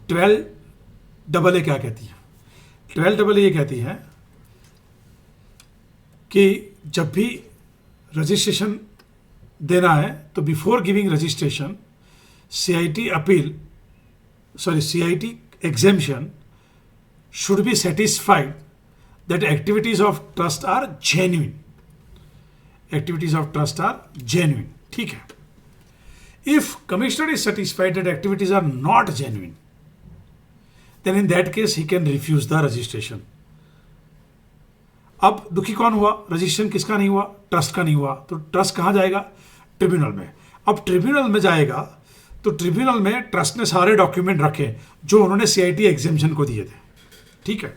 12AA क्या कहती है? 12AA ये कहती है कि जब भी रजिस्ट्रेशन देना है तो before giving registration CIT exemption should be satisfied that activities of trust are genuine. Activities of trust are genuine. ठीक है। If commissioner is satisfied that activities are not genuine, then in that case he can refuse the registration. अब दुखी कौन हुआ? Registration किसका नहीं हुआ? Trust का नहीं हुआ। तो ट्रस्ट कहाँ जाएगा? ट्रिब्यूनल में। अब ट्रिब्यूनल में जाएगा तो ट्रिब्यूनल में ट्रस्ट ने सारे डॉक्यूमेंट रखे जो उन्होंने CIT एग्जेम्पशन को दिए थे। ठीक है,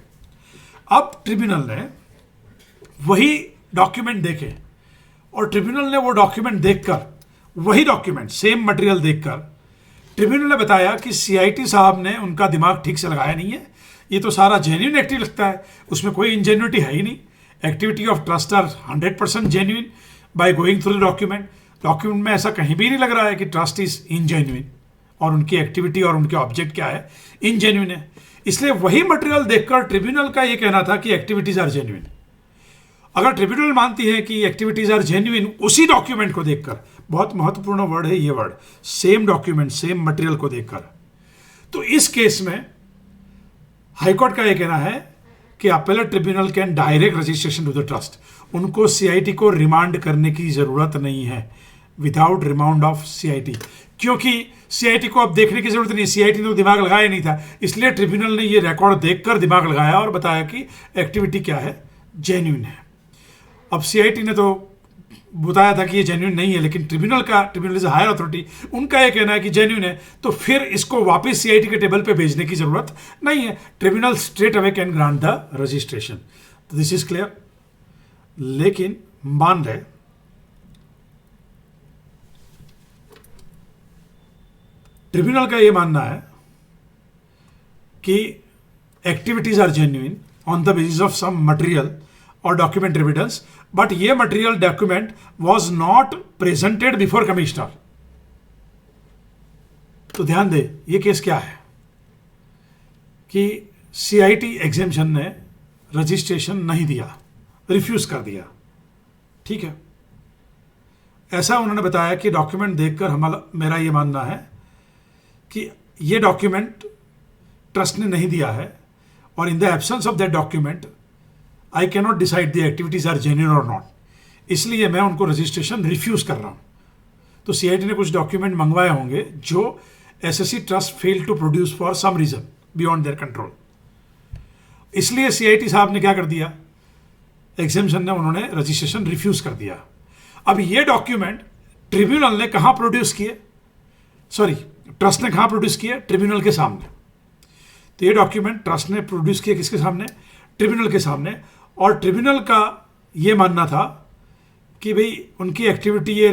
अब ट्रिब्यूनल ने वही डॉक्यूमेंट देखे और ट्रिब्यूनल ने वो डॉक्यूमेंट देखकर, वही डॉक्यूमेंट सेम मटेरियल देखकर ट्रिब्यूनल ने बताया कि CIT साहब ने उनका दिमाग ठीक से लगाया नहीं है, ये तो सारा जेन्युइन एक्टिव लगता है, उसमें कोई इंजेन्युइटी है ही नहीं। Activity of trust are 100% genuine by going through the document. Document में ऐसा कहीं भी नहीं लग रहा है कि ट्रस्ट इज इनजेन्युइन और उनकी एक्टिविटी और उनके ऑब्जेक्ट क्या है, इनजेन्युइन है। इसलिए वही मटेरियल देखकर ट्रिब्यूनल का ये कहना था कि एक्टिविटीज आर जेन्युइन। अगर ट्रिब्यूनल मानती है कि एक्टिविटीज आर जेन्युइन उसी डॉक्यूमेंट को देखकर, बहुत महत्वपूर्ण वर्ड है ये word, same document same material को देखकर, तो इस केस में हाईकोर्ट का ये कहना है कि appellate tribunal can direct registration to the trust. उनको CIT को रिमांड करने की जरूरत नहीं है। विदाउट रिमाउंड ऑफ सीआईटी, क्योंकि सीआईटी को अब देखने की जरूरत नहीं, सीआईटी ने तो दिमाग लगाया नहीं था, इसलिए ट्रिब्यूनल ने ये रिकॉर्ड देखकर दिमाग लगाया और बताया कि एक्टिविटी क्या है, जेन्युइन है। अब सीआईटी ने तो बताया था कि ये जेन्युइन नहीं है, लेकिन ट्रिब्यूनल इज हायर अथॉरिटी, उनका ये कहना है कि जेन्युइन है, तो फिर इसको वापस सीआईटी के टेबल पे भेजने की जरूरत नहीं है। Tribunal straight away can grant the registration. तो दिस इज क्लियर। लेकिन मान रहे ट्रिब्यूनल का ये मानना है कि activities are genuine on the basis of some material और डॉक्यूमेंट एविडेंस, बट ये material document was not presented before commissioner. तो ध्यान दे, ये केस क्या है कि सीआईटी एग्जेम्पशन ने रजिस्ट्रेशन नहीं दिया, रिफ्यूज कर दिया, ठीक है। ऐसा उन्होंने बताया कि डॉक्यूमेंट देखकर मेरा ये मानना है कि ये डॉक्यूमेंट ट्रस्ट ने नहीं दिया है, और in the absence of that document I can not decide the activities are genuine और नॉट, इसलिए मैं उनको रजिस्ट्रेशन रिफ्यूज कर रहा हूं। तो सीआईटी ने कुछ डॉक्यूमेंट मंगवाए होंगे जो SSC trust fail to produce for some reason beyond their control, इसलिए सीआईटी साहब ने क्या कर दिया, एग्जेम्पशन ने उन्होंने रजिस्ट्रेशन रिफ्यूज कर दिया। अब ये डॉक्यूमेंट ट्रिब्यूनल ने कहां प्रोड्यूस किए, सॉरी ट्रस्ट ने कहां प्रोड्यूस किए, ट्रिब्यूनल के सामने। तो ये डॉक्यूमेंट ट्रस्ट ने प्रोड्यूस किए किसके सामने, ट्रिब्यूनल के सामने, और ट्रिब्यूनल का ये मानना था कि भाई उनकी एक्टिविटी ये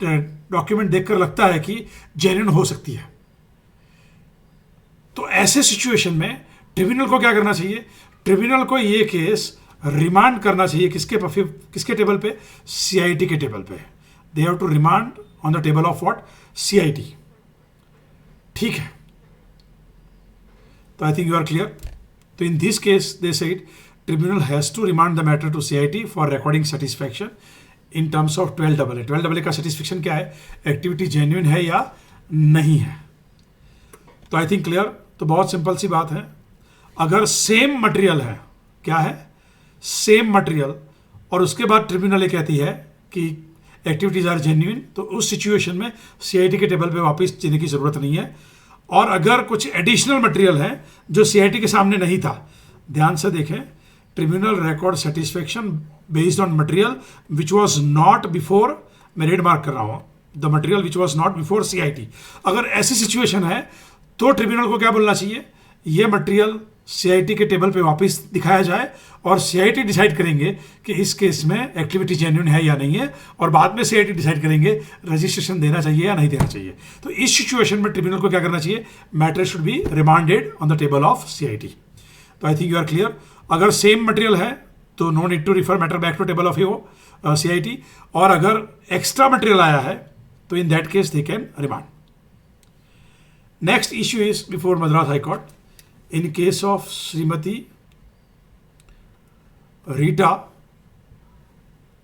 डॉक्यूमेंट देखकर लगता है कि जेन्युइन हो सकती है। तो ऐसे सिचुएशन में ट्रिब्यूनल को क्या करना चाहिए, ट्रिब्यूनल को ये केस रिमांड करना चाहिए किसके टेबल पे, सीआईटी के टेबल पे। They have to remand on the table of what, CIT, ठीक है। तो I think you are clear. तो in this case they said tribunal has to remand the matter to CIT for recording satisfaction in terms of 12AA। 12AA का satisfaction क्या है, activity genuine है या नहीं है। तो आई थिंक क्लियर। तो बहुत सिंपल सी बात है, अगर सेम मटेरियल है, क्या है, सेम मटेरियल, और उसके बाद ट्रिब्यूनल ये कहती है कि एक्टिविटीज आर जेन्युइन, तो उस सिचुएशन में सीआईटी के टेबल पे वापस देने की जरूरत नहीं है। और अगर कुछ एडिशनल मटेरियल है जो सीआईटी के सामने नहीं था, ध्यान से देखें, tribunal record satisfaction based on material which was not before, मैं रेड मार्क कर रहा हूं, the material which was not before CIT. अगर ऐसी सिचुएशन है तो ट्रिब्यूनल को क्या बोलना चाहिए, ये मटेरियल सीआईटी के टेबल पे वापस दिखाया जाए और सीआईटी डिसाइड करेंगे कि इस केस में एक्टिविटी जेन्युइन है या नहीं है, और बाद में सीआईटी डिसाइड करेंगे रजिस्ट्रेशन देना चाहिए या नहीं देना चाहिए। तो इस सिचुएशन में ट्रिब्यूनल को क्या करना चाहिए, matter should be remanded on the table of CIT. तो I think you are clear. अगर सेम मटेरियल है तो no need to refer matter back to table of CIT, और अगर एक्स्ट्रा मटेरियल आया है तो in that case they can remand. Next issue is before Madras high court in case of Srimati Rita.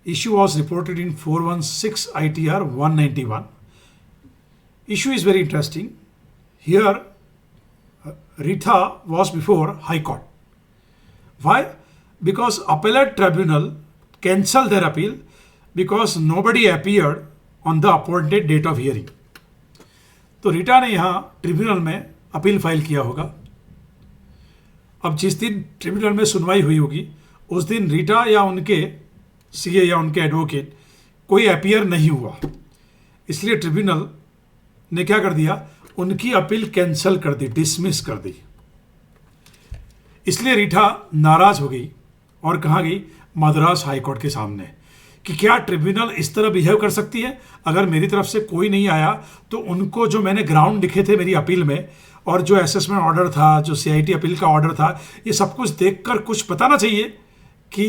Issue was reported in 416 ITR 191. Issue is very interesting. Here Rita was before High Court. Why? Because appellate tribunal cancelled their appeal because nobody appeared on the appointed date of hearing. तो रीटा ने यहाँ tribunal में appeal file किया होगा। अब जिस दिन tribunal में सुनवाई हुई होगी उस दिन रीटा या उनके सीए या उनके एडवोकेट कोई अपीयर नहीं हुआ, इसलिए ट्रिब्यूनल ने क्या कर दिया, उनकी अपील कैंसिल कर दी, डिसमिस कर दी। इसलिए रीटा नाराज हो गई और कहाँ गई, मद्रास हाई कोर्ट के सामने, कि क्या ट्रिब्यूनल इस तरह बिहेव कर सकती है। अगर मेरी तरफ से कोई नहीं आया तो उनको जो मैंने ग्राउंड लिखे थे मेरी अपील में, और जो असेसमेंट ऑर्डर था, जो सीआईटी अपील का ऑर्डर था, ये सब कुछ देखकर कुछ बताना चाहिए कि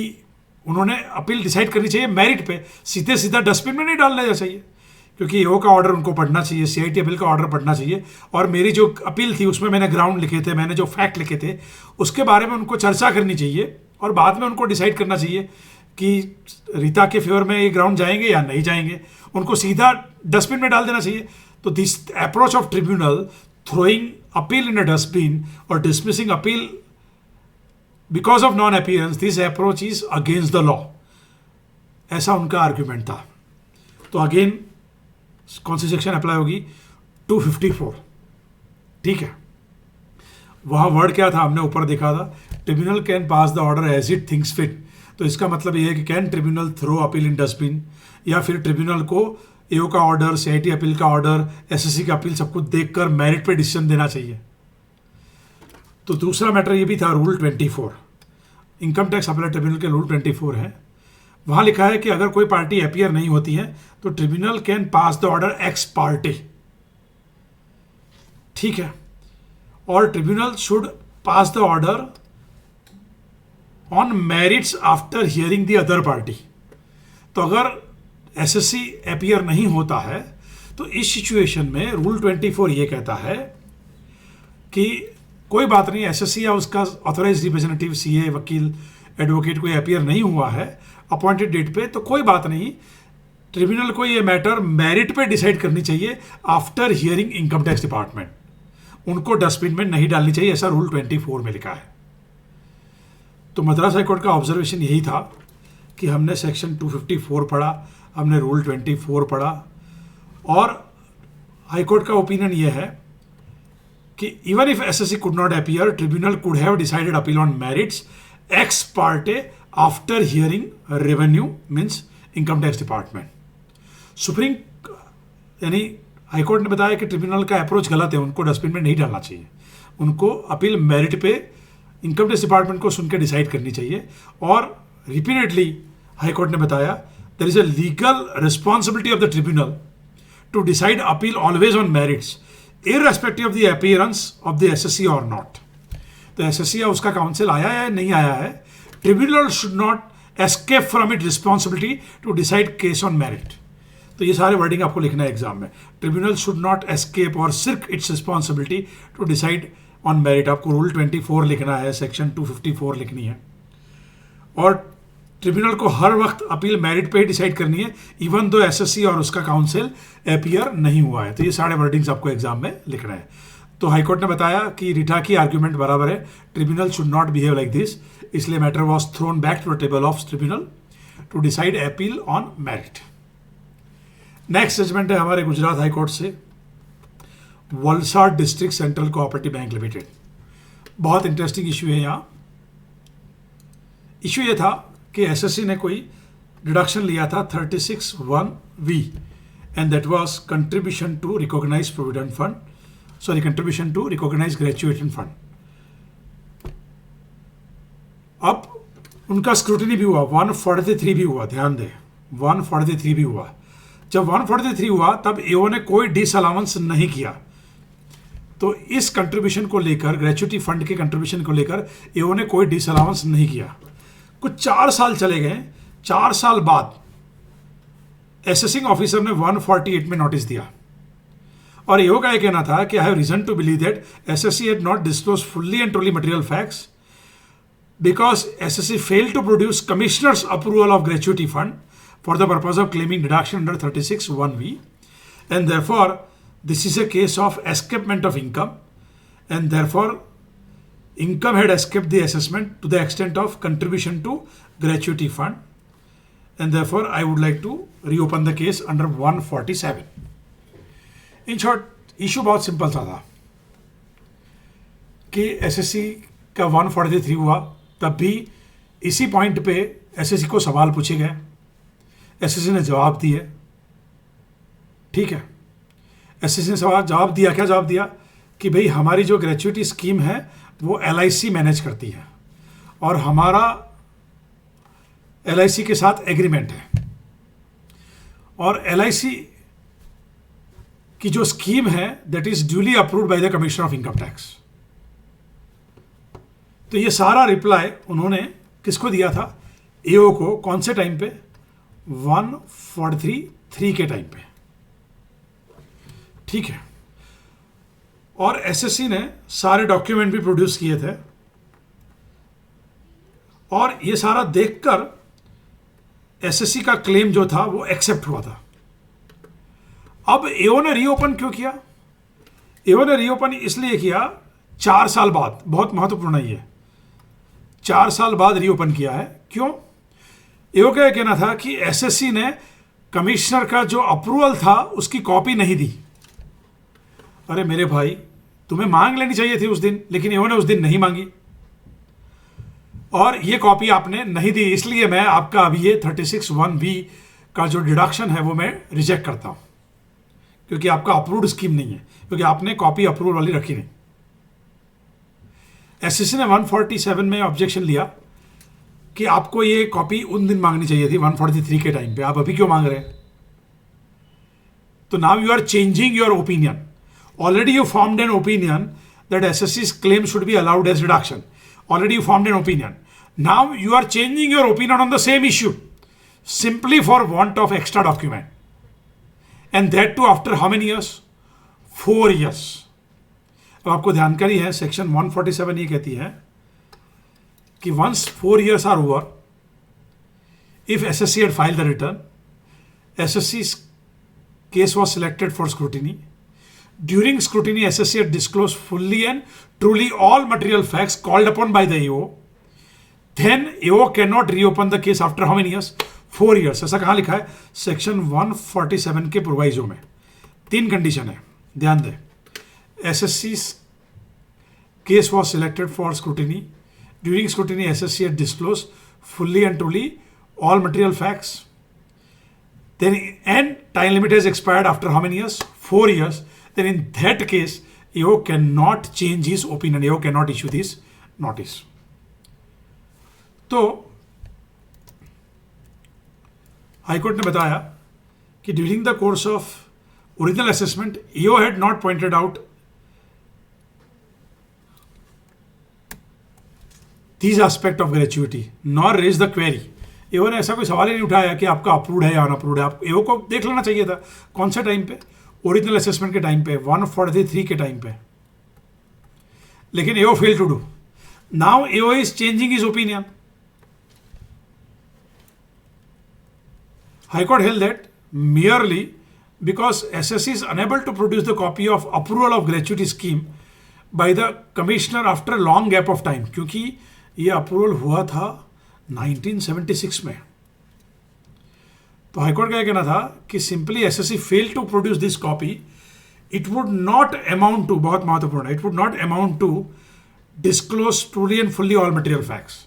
उन्होंने अपील डिसाइड करनी चाहिए मेरिट पे, सीधे सीधा डस्टबिन में नहीं डालना चाहिए, क्योंकि ईओ का ऑर्डर उनको पढ़ना चाहिए, सीआईटी अपील का ऑर्डर पढ़ना चाहिए, और मेरी जो अपील थी उसमें मैंने ग्राउंड लिखे थे, मैंने जो फैक्ट लिखे थे उसके बारे में उनको चर्चा करनी चाहिए, और बाद में उनको डिसाइड करना चाहिए कि रीता के फेवर में ये ग्राउंड जाएंगे या नहीं जाएंगे। उनको सीधा डस्टबिन में डाल देना चाहिए। तो this approach of tribunal throwing appeal in a dustbin or dismissing appeal because of non-appearance, this approach is against the law, ऐसा उनका आर्ग्यूमेंट था। तो अगेन कौन सी सेक्शन अप्लाई होगी? 254। ठीक है, वहाँ वर्ड क्या था हमने ऊपर देखा था, tribunal can pass the order as it thinks fit. तो इसका मतलब ये है कि can tribunal throw appeal in dustbin, या फिर ट्रिब्यूनल को एओ का ऑर्डर, सीआईटी अपील का ऑर्डर, एसएससी का अपील सब कुछ देखकर मेरिट पे डिसीजन देना चाहिए। तो दूसरा मैटर ये भी था, rule 24, income tax appeal tribunal के रूल 24 है। वहाँ लिखा है कि अगर कोई पार्टी अपीयर नहीं होती है तो tribunal can pass the order x party. ठीक है, और tribunal should pass the order on merits after hearing the other party. तो अगर एसएससी अपीयर नहीं होता है तो इस सिचुएशन में रूल 24 ये कहता है कि कोई बात नहीं, एसएससी या उसका ऑथराइज रिप्रेजेंटेटिव, सीए, वकील, एडवोकेट कोई अपीयर नहीं हुआ है अपॉइंटेड डेट पे, तो कोई बात नहीं, ट्रिब्यूनल को ये मैटर मेरिट पे डिसाइड करनी चाहिए after hearing income tax department. उनको डस्टबिन में नहीं डालनी चाहिए, ऐसा रूल 24 में लिखा है। तो मद्रास हाईकोर्ट का ऑब्जर्वेशन यही था कि हमने सेक्शन 254 पढ़ा, हमने रूल 24 पढ़ा, और हाईकोर्ट का ओपिनियन यह है कि even if SSC could not appear, tribunal could have decided appeal on merits x Partey after hearing revenue means income tax department. Supreme यानी हाईकोर्ट ने बताया कि ट्रिब्यूनल का अप्रोच गलत है, उनको डस्टबिन में नहीं डालना चाहिए, उनको अपील मेरिट पे इनकम टैक्स डिपार्टमेंट को सुन के डिसाइड करनी चाहिए। और रिपीटेडली हाईकोर्ट ने बताया there is a legal responsibility of the tribunal to decide appeal always on merits irrespective of the appearance of the SSC और नॉट। तो एसएससी या उसका काउंसिल आया है नहीं आया है, tribunal should not escape from it responsibility to decide case on merit. तो ये सारे वर्डिंग आपको लिखना है एग्जाम में, ट्रिब्यूनल शुड नॉट एस्केप और shirk its responsibility to decide on merit. आपको रूल 24 लिखना है, सेक्शन 254 लिखनी है, और ट्रिब्यूनल को हर वक्त अपील मेरिट पे ही डिसाइड करनी है इवन दो एसएससी और उसका काउंसिल अपीयर नहीं हुआ है। तो ये सारे वर्डिंग्स आपको एग्जाम में लिखना है। तो हाईकोर्ट ने बताया कि रिटा की आर्ग्यूमेंट बराबर है, tribunal should not behave like this, इसलिए matter was thrown back to the table of tribunal to decide appeal on merit. Next judgment है हमारे गुजरात हाईकोर्ट से, Valsad district central cooperative bank limited. बहुत इंटरेस्टिंग इश्यू है यहाँ। Issue ये था कि एसएससी ने कोई डिडक्शन लिया था 36(1)(v and that was contribution to recognise provident fund, sorry contribution to recognise graduation fund. अब उनका स्क्रूटिनी भी हुआ, 143 भी हुआ, ध्यान दें 143 भी हुआ। जब 143 हुआ तब एओ ने कोई डिसअलाउंस नहीं किया। तो इस कंट्रीब्यूशन को लेकर, ग्रेचुइटी फंड के कंट्रीब्यूशन को लेकर एओ ने कोई डिसअलाउंस नहीं किया। कुछ 4 साल चले गए, 4 साल बाद असेसिंग ऑफिसर ने 148 में नोटिस दिया, और एओ का यह कहना था कि I have reason to believe that SSC had not disclose fully and truly material facts because SSC failed to produce commissioner's approval of gratuity fund for the purpose of claiming deduction under 36(1)(v), and therefore this is a case of escapement of income, and therefore income had escaped the assessment to the extent of contribution to gratuity fund, and therefore I would like to reopen the case under 147. In short, issue बहुत simple सा था कि SSC का 143 हुआ, तब भी इसी point पे एसएससी को सवाल पूछे गए, एसएससी ने जवाब दिए। ठीक है, एसएससी ने जवाब दिया, क्या जवाब दिया कि भाई हमारी जो ग्रेचुइटी स्कीम है वो एलआईसी मैनेज करती है और हमारा एलआईसी के साथ एग्रीमेंट है, और एलआईसी की जो स्कीम है that is duly approved by the commissioner of income tax. तो ये सारा रिप्लाई उन्होंने किसको दिया था? एओ को। कौन से टाइम पे? 143 के टाइम पे। ठीक है, और एसएससी ने सारे डॉक्यूमेंट भी प्रोड्यूस किए थे, और ये सारा देखकर एसएससी का क्लेम जो था वो एक्सेप्ट हुआ था। अब एओ ने रीओपन क्यों किया? एओ ने रीओपन इसलिए किया 4 साल बाद, बहुत महत्वपूर्ण है ये, 4 साल बाद रीओपन किया है। क्यों? एओ का कहना था कि एसएससी ने कमिश्नर का जो अप्रूवल था उसकी कॉपी नहीं दी। अरे मेरे भाई, तुम्हें मांग लेनी चाहिए थी उस दिन, लेकिन इन्होंने उस दिन नहीं मांगी और ये कॉपी आपने नहीं दी, इसलिए मैं आपका अभी ये 36(1)(b) का जो डिडक्शन है वो मैं रिजेक्ट करता हूं, क्योंकि आपका अप्रूव्ड स्कीम नहीं है, क्योंकि आपने कॉपी अप्रूवल वाली रखी नहीं। एसएससी ने 147 में ऑब्जेक्शन लिया कि आपको ये कॉपी उन दिन मांगनी चाहिए थी 143 के टाइम पे, आप अभी क्यों मांग रहे हैं? तो now you are changing your opinion. Already you formed an opinion that assessee's claim should be allowed as reduction. Already you formed an opinion. Now you are changing your opinion on the same issue simply for want of extra document. And that too after how many years? 4 years. अब आपको जानकारी है section 147 ये कहती है कि once 4 years are over, if SSC had filed the return, SSC's case was selected for scrutiny. During scrutiny, SSC had disclosed fully and truly all material facts called upon by the AO. Then AO cannot reopen the case after how many years? 4 years. ऐसा कहाँ लिखा है? Section 147 के proviso में 3 condition है, ध्यान दें। SSC's case was selected for scrutiny. During scrutiny, SSC had disclosed fully and truly all material facts. Then and time limit has expired after how many years? 4 years. Then in that case, AO cannot change his opinion. AO cannot issue this notice. तो high court ने बताया कि during the course of original assessment AO had not pointed out these aspect of gratuity nor raised the query. AO ने ऐसा कोई सवाल ही नहीं उठाया कि आपका अप्रूव्ड है या अनअप्रूव्ड है। आप AO को देख लेना चाहिए था। कौन से टाइम पे? ओरिजिनल असेसमेंट के टाइम पे, 143 के टाइम पे। लेकिन AO fail to do. Now AO is changing his opinion. High Court held that merely because SSC is unable to produce the copy of approval of gratuity scheme by the commissioner after a long gap of time, क्योंकि ये approval हुआ था 1976 में। तो high court का कहना था कि simply SSC fail to produce this copy, it would not amount to, बहुत महत्वपूर्ण है, it would not amount to disclose truly and fully all material facts.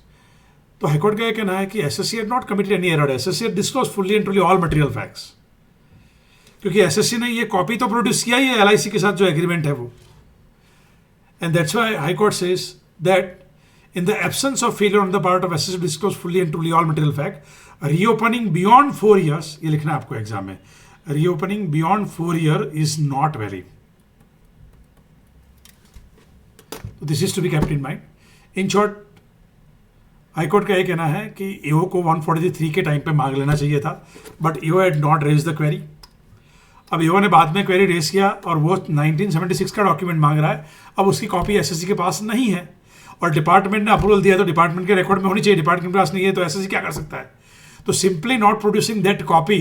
तो हाईकोर्ट का यह कहना है कि SSC had not committed any error, SSC had disclose fully and truly all material facts, क्योंकि एसएससी ने ये कॉपी तो प्रोड्यूस किया ही है एलआईसी के साथ जो एग्रीमेंट है वो। And that's why high court says that in the absence of failure on the part of SSC to disclose fully and truly all material fact, reopening beyond 4 years, ये लिखना है आपको एग्जाम में, reopening beyond 4 years is not valid. So this is to be kept in mind. In short, high court का ये कहना है कि AO को 143 के टाइम पे मांग लेना चाहिए था, but AO had not raised the query. अब AO ने बाद में क्वेरी रेज किया और वो 1976 का डॉक्यूमेंट मांग रहा है। अब उसकी कॉपी एसएससी के पास नहीं है और डिपार्टमेंट ने अप्रूवल दिया तो डिपार्टमेंट के रिकॉर्ड में होनी चाहिए, डिपार्टमेंट के पास नहीं है तो एसएससी क्या कर सकता है? तो simply not producing that copy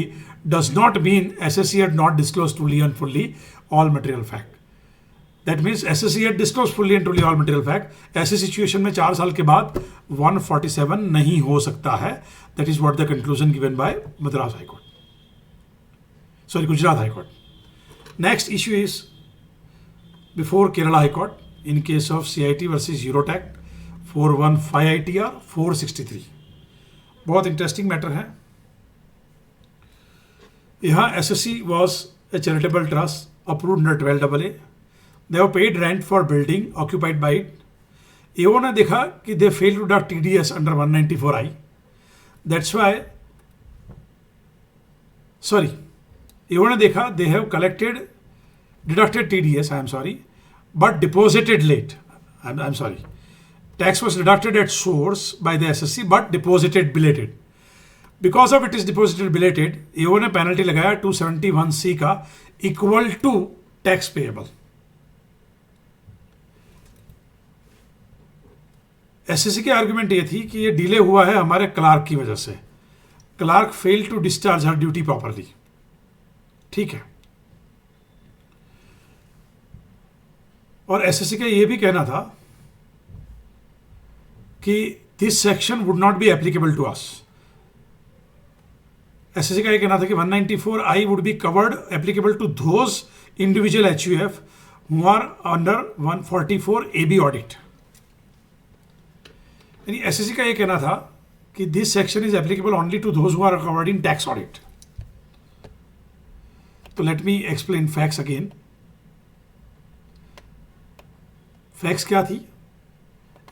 does not mean SSC had not disclose truly and fully all material fact. That means SSC had disclose fully and truly all material fact. ऐसी सिचुएशन में 4 साल के बाद 147 नहीं हो सकता है। That is what the conclusion given by Madras high court, sorry Gujarat high court. Next issue is before Kerala high court in case of CIT versus Eurotech 415 ITR 463। बहुत इंटरेस्टिंग मैटर है। यहाँ SSC was a charitable trust approved under 12AA. They have paid rent for building occupied by it. AO ने देखा कि they failed to deduct TDS under 194I. That's why, sorry, AO ने देखा they have deducted TDS, I am sorry, but deposited late. I'm sorry. Tax was deducted at source by the SSC but deposited belated. Because of it is deposited belated, AO ने penalty लगाया 271C का equal to tax payable. SSC की argument ये थी कि ये delay हुआ है हमारे क्लार्क की वजह से। Clerk fail to discharge her duty properly. ठीक है। और एसएससी का ये भी कहना था कि this section would not be applicable to us. Assessee का ये कहना था कि 194I would be covered applicable to those individual HUF who are under 144AB audit. यानी एसएससी का ये कहना था कि this section is applicable only to those who are covered in tax audit. तो let me explain facts again. Facts क्या थी?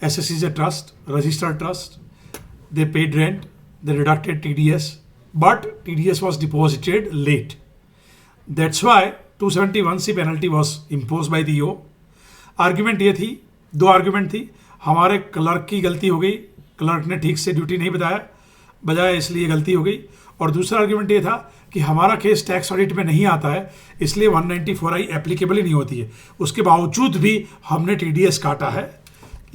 Assessee is a trust, registered trust, they paid rent, they deducted TDS, but TDS was deposited late. That's why 271C penalty was imposed by the EO. Argument ये थी, दो argument थी। हमारे clerk की गलती हो गई, क्लर्क ने ठीक से ड्यूटी नहीं बजाया इसलिए गलती हो गई। और दूसरा आर्ग्यूमेंट ये था कि हमारा केस टैक्स ऑडिट में नहीं आता है, इसलिए 194I एप्लीकेबल ही नहीं होती है। उसके बावजूद भी हमने TDS काटा है,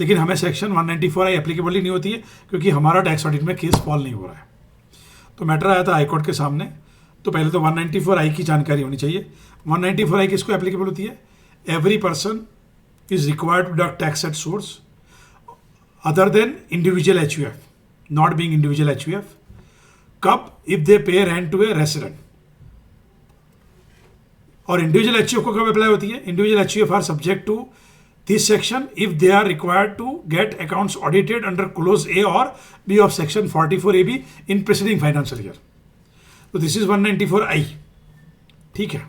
लेकिन हमें सेक्शन 194I एप्लीकेबल ही नहीं होती है क्योंकि हमारा टैक्स ऑडिट में केस फॉल नहीं हो रहा है। तो मैटर आया था हाईकोर्ट के सामने। तो पहले तो 194I की जानकारी होनी चाहिए। 194I किसको एप्लीकेबल होती है? Every person is required to deduct tax at source other than individual HUF, not being individual HUF। कब? If they pay rent to a resident. और इंडिविजुअल HUF को कब अप्लाई होती है? Individual HUF are subject to this section if they are required to get accounts audited under clause A or B of section 44AB in preceding financial year. So this is 194I. ठीक है.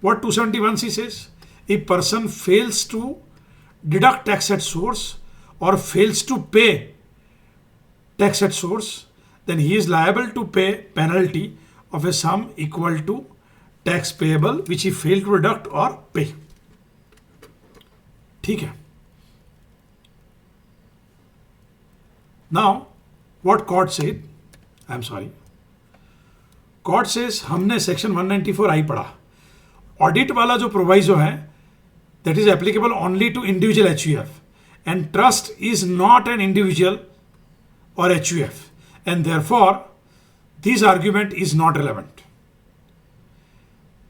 What 271C says? If person fails to deduct tax at source or fails to pay tax at source, then he is liable to pay penalty of a sum equal to tax payable which he failed to deduct or pay. ठीक है. Now what court said, I'm sorry, court says हमने section 194I पढ़ा। Audit वाला जो proviso है that is applicable only to individual HUF and trust is not an individual or HUF and therefore this argument is not relevant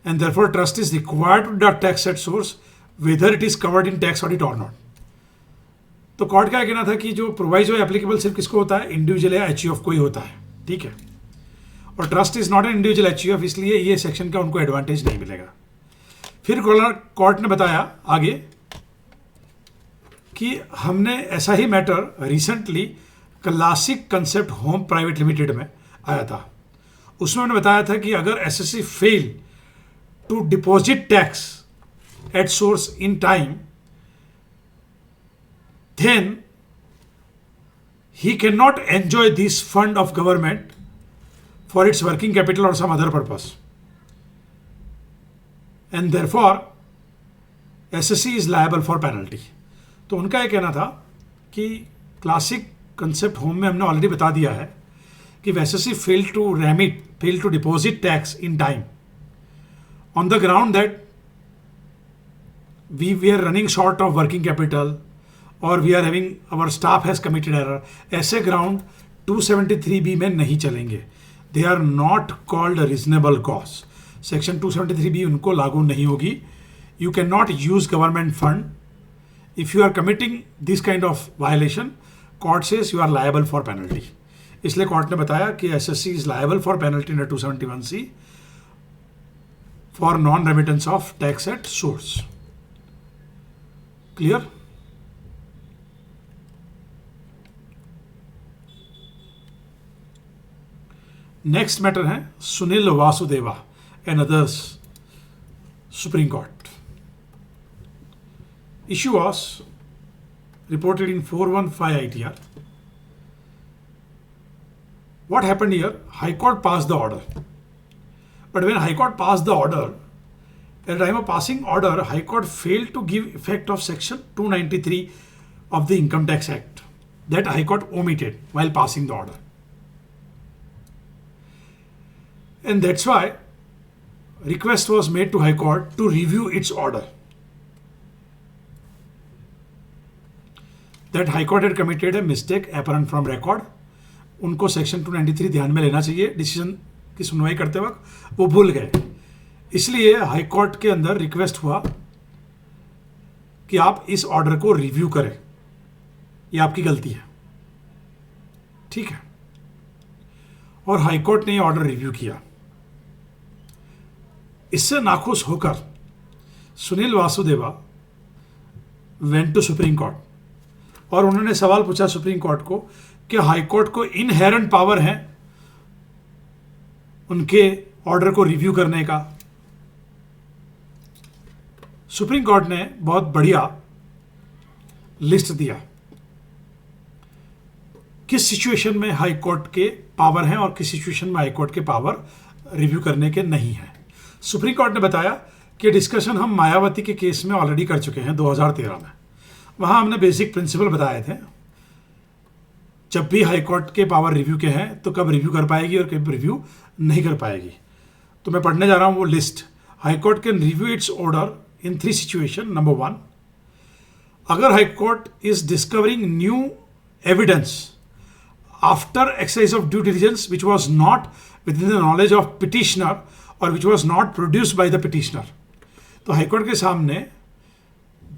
and therefore trust is required to deduct tax at source whether it is covered in tax audit or not. तो court का कहना था कि जो proviso applicable सिर्फ किसको होता है? इंडिविजुअल या HUF को ही होता है। ठीक है. और trust is not an individual HUF, इसलिए ये सेक्शन का उनको एडवांटेज नहीं मिलेगा। फिर कोर्ट ने बताया आगे कि हमने ऐसा ही matter recently classic concept home private limited में आया था। उसमें उन्होंने बताया था कि अगर assessee fail to deposit tax at source in time, then he cannot enjoy this fund of government for its working capital or some other purpose, and therefore SSC is liable for penalty. तो उनका ये कहना था कि classic concept home में हमने already बता दिया है कि SSC failed to deposit tax in time on the ground that we were running short of working capital or we are having our staff has committed error. ऐसे ground 273B में नहीं चलेंगे। They are not called a reasonable cause. Section 273B उनको लागू नहीं होगी। You cannot use government fund. If you are committing this kind of violation, court says you are liable for penalty. इसलिए court ने बताया कि SSC is liable for penalty under 271C for non-remittance of tax at source. Clear? Next matter है Sunil Vasudeva and others, supreme court. Issue was reported in 415 ITR. What happened here? High Court passed the order, but when High Court passed the order, at the time of passing order, High Court failed to give effect of section 293 of the Income Tax Act that High Court omitted while passing the order. And that's why request was made to High Court to review its order. That High Court had committed a mistake apparent from record. उनको section 293 ध्यान में लेना चाहिए decision की सुनवाई करते वक्त, वो भूल गए। इसलिए हाई कोर्ट के अंदर रिक्वेस्ट हुआ कि आप इस ऑर्डर को रिव्यू करें, ये आपकी गलती है। ठीक है। और हाईकोर्ट ने ये ऑर्डर रिव्यू किया। इससे नाखुश होकर Sunil Vasudeva went to supreme court और उन्होंने सवाल पूछा सुप्रीम कोर्ट को कि हाईकोर्ट को इनहेरेंट पावर है उनके ऑर्डर को रिव्यू करने का। सुप्रीम कोर्ट ने बहुत बढ़िया लिस्ट दिया किस सिचुएशन में हाई कोर्ट के पावर हैं और किस सिचुएशन में हाई कोर्ट के पावर रिव्यू करने के नहीं हैं। सुप्रीम कोर्ट ने बताया कि डिस्कशन हम मायावती के केस में ऑलरेडी कर चुके हैं 2013 में। वहां हमने बेसिक प्रिंसिपल बताए थे, जब भी हाई कोर्ट के पावर रिव्यू के हैं तो कब रिव्यू कर पाएगी और कब रिव्यू नहीं कर पाएगी। तो मैं पढ़ने जा रहा हूं वो list. High court can review its order in 3 situation. Number 1, अगर high court is discovering new evidence after exercise of due diligence which was not within the knowledge of petitioner और which was not produced by the petitioner. तो high court के सामने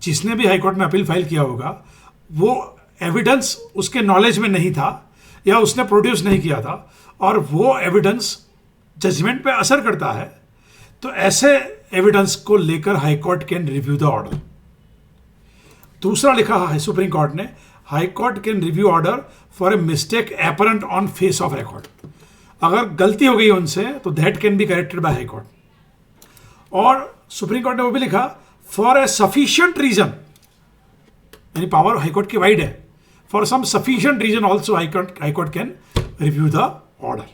जिसने भी high court में appeal file किया होगा वो एविडेंस उसके नॉलेज में नहीं था या उसने प्रोड्यूस नहीं किया था और वो एविडेंस जजमेंट पे असर करता है, तो ऐसे एविडेंस को लेकर high court can review the order. दूसरा लिखा है सुप्रीम कोर्ट ने, high court can review order for a mistake apparent on face of record. अगर गलती हो गई उनसे तो that can be corrected by high court. और सुप्रीम कोर्ट ने वो भी लिखा फॉर ए सफिशिएंट रीजन, यानी पावर हाई कोर्ट की वाइड है, for some sufficient reason also high court can review the order.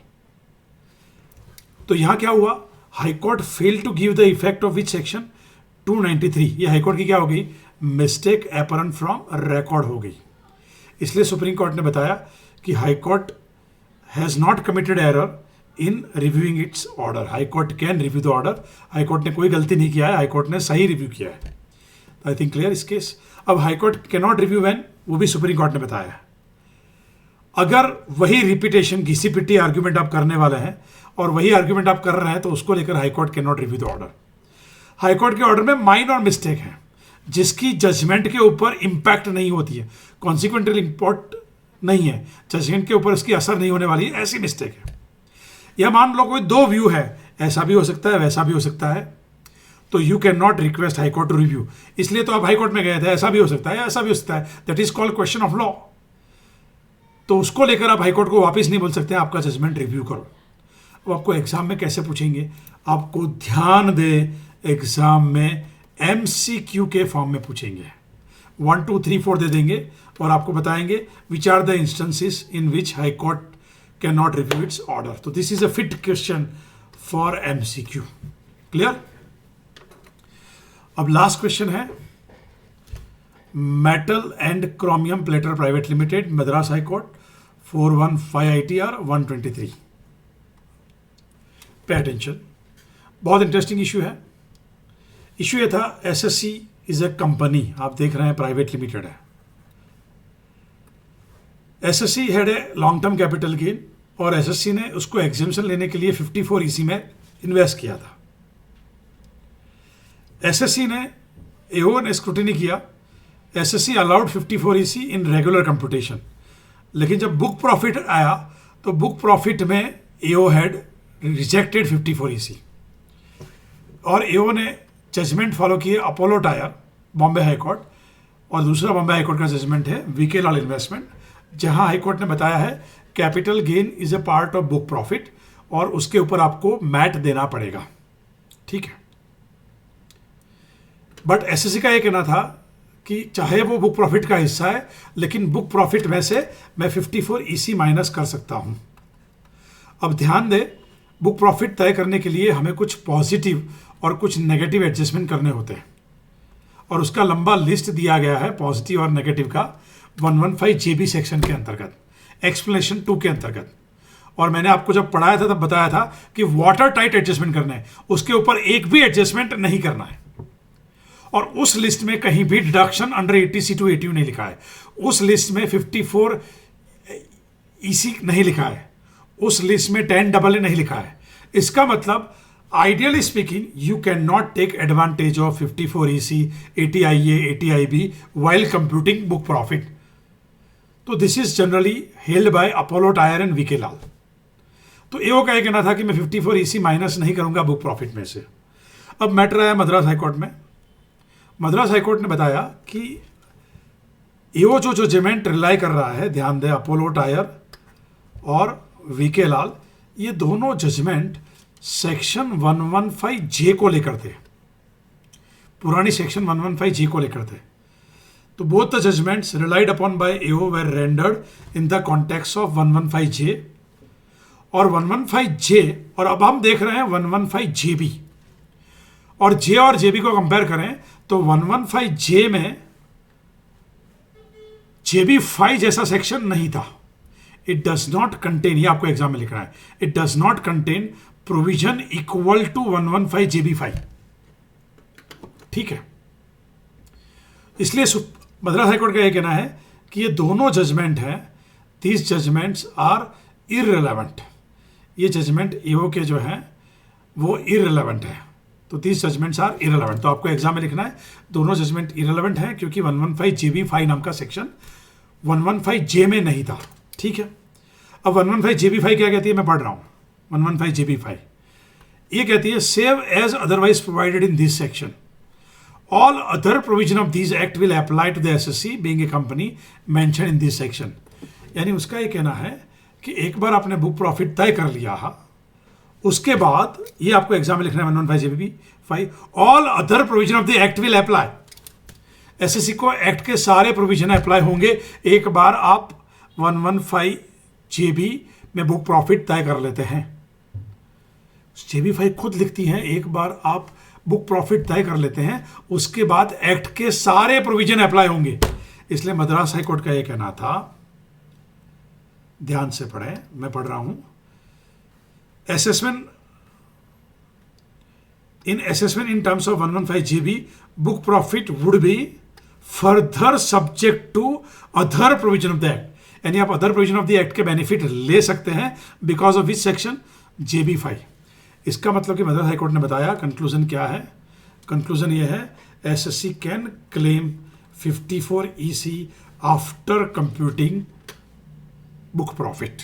तो यहां क्या हुआ, high court fail to give the effect of which section 293। ये हाई कोर्ट की क्या हो गई, मिस्टेक एपरेंट फ्रॉम रिकॉर्ड हो गई। इसलिए सुप्रीम कोर्ट ने बताया कि High court has not committed error in reviewing it's order. High court can review the order. High court ने कोई गलती नहीं किया है, हाई कोर्ट ने सही रिव्यू किया है। आई थिंक क्लियर इस केस। अब high court can not review when, वो भी सुप्रीम कोर्ट ने बताया। अगर वही रिपीटेशन घिसी पिटी आर्ग्यूमेंट आप करने वाले हैं और वही आर्ग्यूमेंट आप कर रहे हैं तो उसको लेकर high court can not review the order. High court के ऑर्डर में माइनर मिस्टेक है जिसकी जजमेंट के ऊपर इंपैक्ट नहीं होती है, कॉन्सिक्वेंटल इंपॉर्ट नहीं है, जजमेंट के ऊपर इसकी असर नहीं होने वाली है, ऐसी मिस्टेक है। या मान लो कोई 2 व्यू है, ऐसा भी हो सकता है वैसा भी हो सकता है, तो you can not request high court to review. इसलिए तो आप हाई कोर्ट में गए थे, ऐसा भी हो सकता है ऐसा भी हो सकता है, that is called question of law. तो उसको लेकर आप हाई कोर्ट को वापस नहीं बोल सकते आपका जजमेंट रिव्यू करो। अब आपको एग्जाम में कैसे पूछेंगे, आपको ध्यान दे एग्जाम में MCQ के फॉर्म में पूछेंगे। 1 2 3 4 दे देंगे और आपको बताएंगे which are the instances in which high court can not review its order. तो this is a fit question for MCQ। Clear. अब लास्ट क्वेश्चन है, metal and chromium plater private limited, Madras high court 415 ITR 123। Pay attention, बहुत interesting issue है। Issue ये था, SSC is a company, आप देख रहे हैं प्राइवेट लिमिटेड है। SSC had a long term capital gain और SSC ने उसको एग्जेम्पशन लेने के लिए 54 EC में इन्वेस्ट किया था। SSC ने AO ने स्क्रूटिनी किया, SSC allowed 54 EC in regular computation, लेकिन जब बुक प्रॉफिट आया तो बुक प्रॉफिट में AO हैड रिजेक्टेड 54 EC और AO ने जजमेंट फॉलो किए Apollo tyre Bombay high court, और दूसरा बॉम्बे हाई कोर्ट का जजमेंट है VK लाल इन्वेस्टमेंट, जहां हाई कोर्ट ने बताया है capital gain is a part of book profit और उसके ऊपर आपको मैट देना पड़ेगा। ठीक है, बट SSC का ये कहना था कि चाहे वो बुक प्रॉफिट का हिस्सा है लेकिन बुक प्रॉफिट में से मैं 54 EC माइनस कर सकता हूं। अब ध्यान दे, बुक प्रॉफिट तय करने के लिए हमें कुछ पॉजिटिव और कुछ नेगेटिव एडजस्टमेंट करने होते हैं और उसका लंबा लिस्ट दिया गया है पॉजिटिव और नेगेटिव का 115 JB सेक्शन के अंतर्गत, एक्सप्लेनेशन 2 के अंतर्गत। और मैंने आपको जब पढ़ाया था तब बताया था कि वाटर टाइट एडजस्टमेंट करना है, उसके ऊपर एक भी एडजस्टमेंट नहीं करना है। और उस लिस्ट में कहीं भी डिडक्शन अंडर 80C to 80 नहीं लिखा है, उस लिस्ट में 54 EC नहीं लिखा है, उस लिस्ट में 10AA नहीं लिखा है। इसका मतलब ideally speaking you cannot take advantage of 54 EC, 80 IA, 80 IB while computing book profit. So this is generally held by Apollo Tyre and VK Lal. तो एओ का ये कहना था कि मैं 54 ईसी माइनस नहीं करूंगा बुक प्रॉफिट में से। अब मैटर आया मद्रास हाईकोर्ट में। मद्रास हाईकोर्ट ने बताया कि एओ जो जजमेंट रिलाई कर रहा है, ध्यान दें, अपोलो टायर और वीके लाल, ये दोनों जजमेंट सेक्शन 115 जे को लेकर थे, पुरानी सेक्शन 115 जे को लेकर थे। तो both the judgments relied upon by AO were rendered in the context of 115 J और 115 जे, और अब हम देख रहे हैं 115 जे बी, और जे और जेबी को कंपेयर करें तो 115 जे में जेबी 5 जैसा सेक्शन नहीं था। इट डज नॉट कंटेन, ये आपको एग्जाम में लिखना है, it does not contain provision equal to 115 JB 5। ठीक है, इसलिए मद्रास हाईकोर्ट का यह कहना है कि ये दोनों जजमेंट हैं, दीज जजमेंट्स आर इररिलेवेंट। ये जजमेंट एओ के जो हैं वो इररिलेवेंट है, तो दीज जजमेंट्स आर इररिलेवेंट। तो आपको एग्जाम में लिखना है दोनों जजमेंट इररिलेवेंट हैं क्योंकि 115 जेबी 5 नाम का सेक्शन 115 जे में नहीं था। ठीक है, अब 115 जेबी 5 क्या कहती है, मैं पढ़ रहा हूं। 115 जेबी 5 ये कहती है, save as otherwise provided in this section, all other provision of these act will apply to the SSC being a company mentioned in this section। यानी उसका ये कहना है कि एक बार आपने बुक प्रॉफिट तय कर लिया है, उसके बाद ये आपको एग्जाम में लिखना है 115 JB 5, all other provision of the act will apply. SSC को एक्ट के सारे प्रोविजन अप्लाई होंगे एक बार आप 115 जेबी में बुक प्रॉफिट तय कर लेते हैं। जेबी 5 खुद लिखती हैं, एक बार आप बुक प्रॉफिट तय कर लेते हैं उसके बाद एक्ट के सारे प्रोविजन अप्लाई होंगे। इसलिए मद्रास हाईकोर्ट का यह कहना था, ध्यान से पढ़ें, मैं पढ़ रहा हूं, assessment in terms of 115 GB book profit would be further subject to other provision of the act। यानी आप other provision of the act के बेनिफिट ले सकते हैं बिकॉज ऑफ विच सेक्शन, जेबी 5। इसका मतलब कि मद्रास हाईकोर्ट ने बताया, कंक्लूजन क्या है, कंक्लूजन ये है, SSC can claim 54 EC after computing book profit,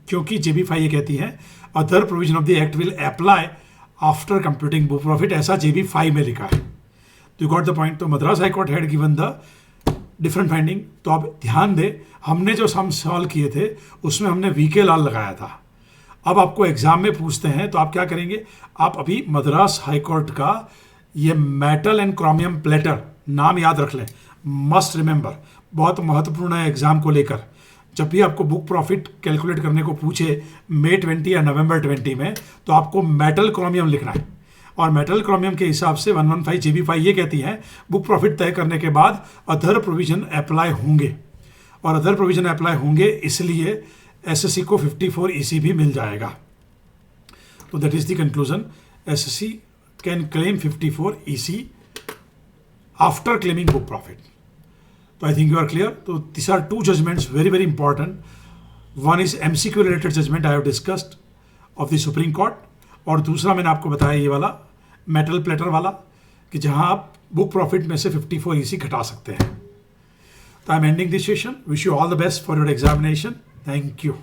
क्योंकि जेबी 5 ये कहती है other provision of the act will apply after computing book profit, ऐसा जेबी 5 में लिखा है। तो यू गॉट द पॉइंट। तो Madras high court had given the different finding. तो आप ध्यान दें, हमने जो सम सॉल्व किए थे उसमें हमने वीके लाल लगाया था। अब आपको एग्जाम में पूछते हैं तो आप क्या करेंगे, आप अभी मद्रास हाईकोर्ट का ये मेटल एंड क्रोमियम प्लेटर नाम याद रख लें, मस्ट रिमेंबर, बहुत महत्वपूर्ण है एग्जाम को लेकर। जब भी आपको बुक प्रॉफिट कैलकुलेट करने को पूछे मई 20 या नवंबर 20 में, तो आपको मेटल क्रोमियम लिखना है, और मेटल क्रोमियम के हिसाब से 115 जेबी 5 ये कहती है बुक प्रॉफिट तय करने के बाद अदर प्रोविजन अप्लाई होंगे, और अदर प्रोविजन अप्लाई होंगे इसलिए एसएससी को 54 EC भी मिल जाएगा। तो that is the conclusion, assessee can claim 54 EC after claiming book profit. तो I think you are clear. तो this are two judgments very very important. One is MCQ related judgment I have discussed of the supreme court, और दूसरा मैंने आपको बताया ये वाला metal platter वाला, कि जहां आप बुक प्रॉफिट में से 54 EC घटा सकते हैं। तो I am ending this session. Wish you all the best for your examination. Thank you.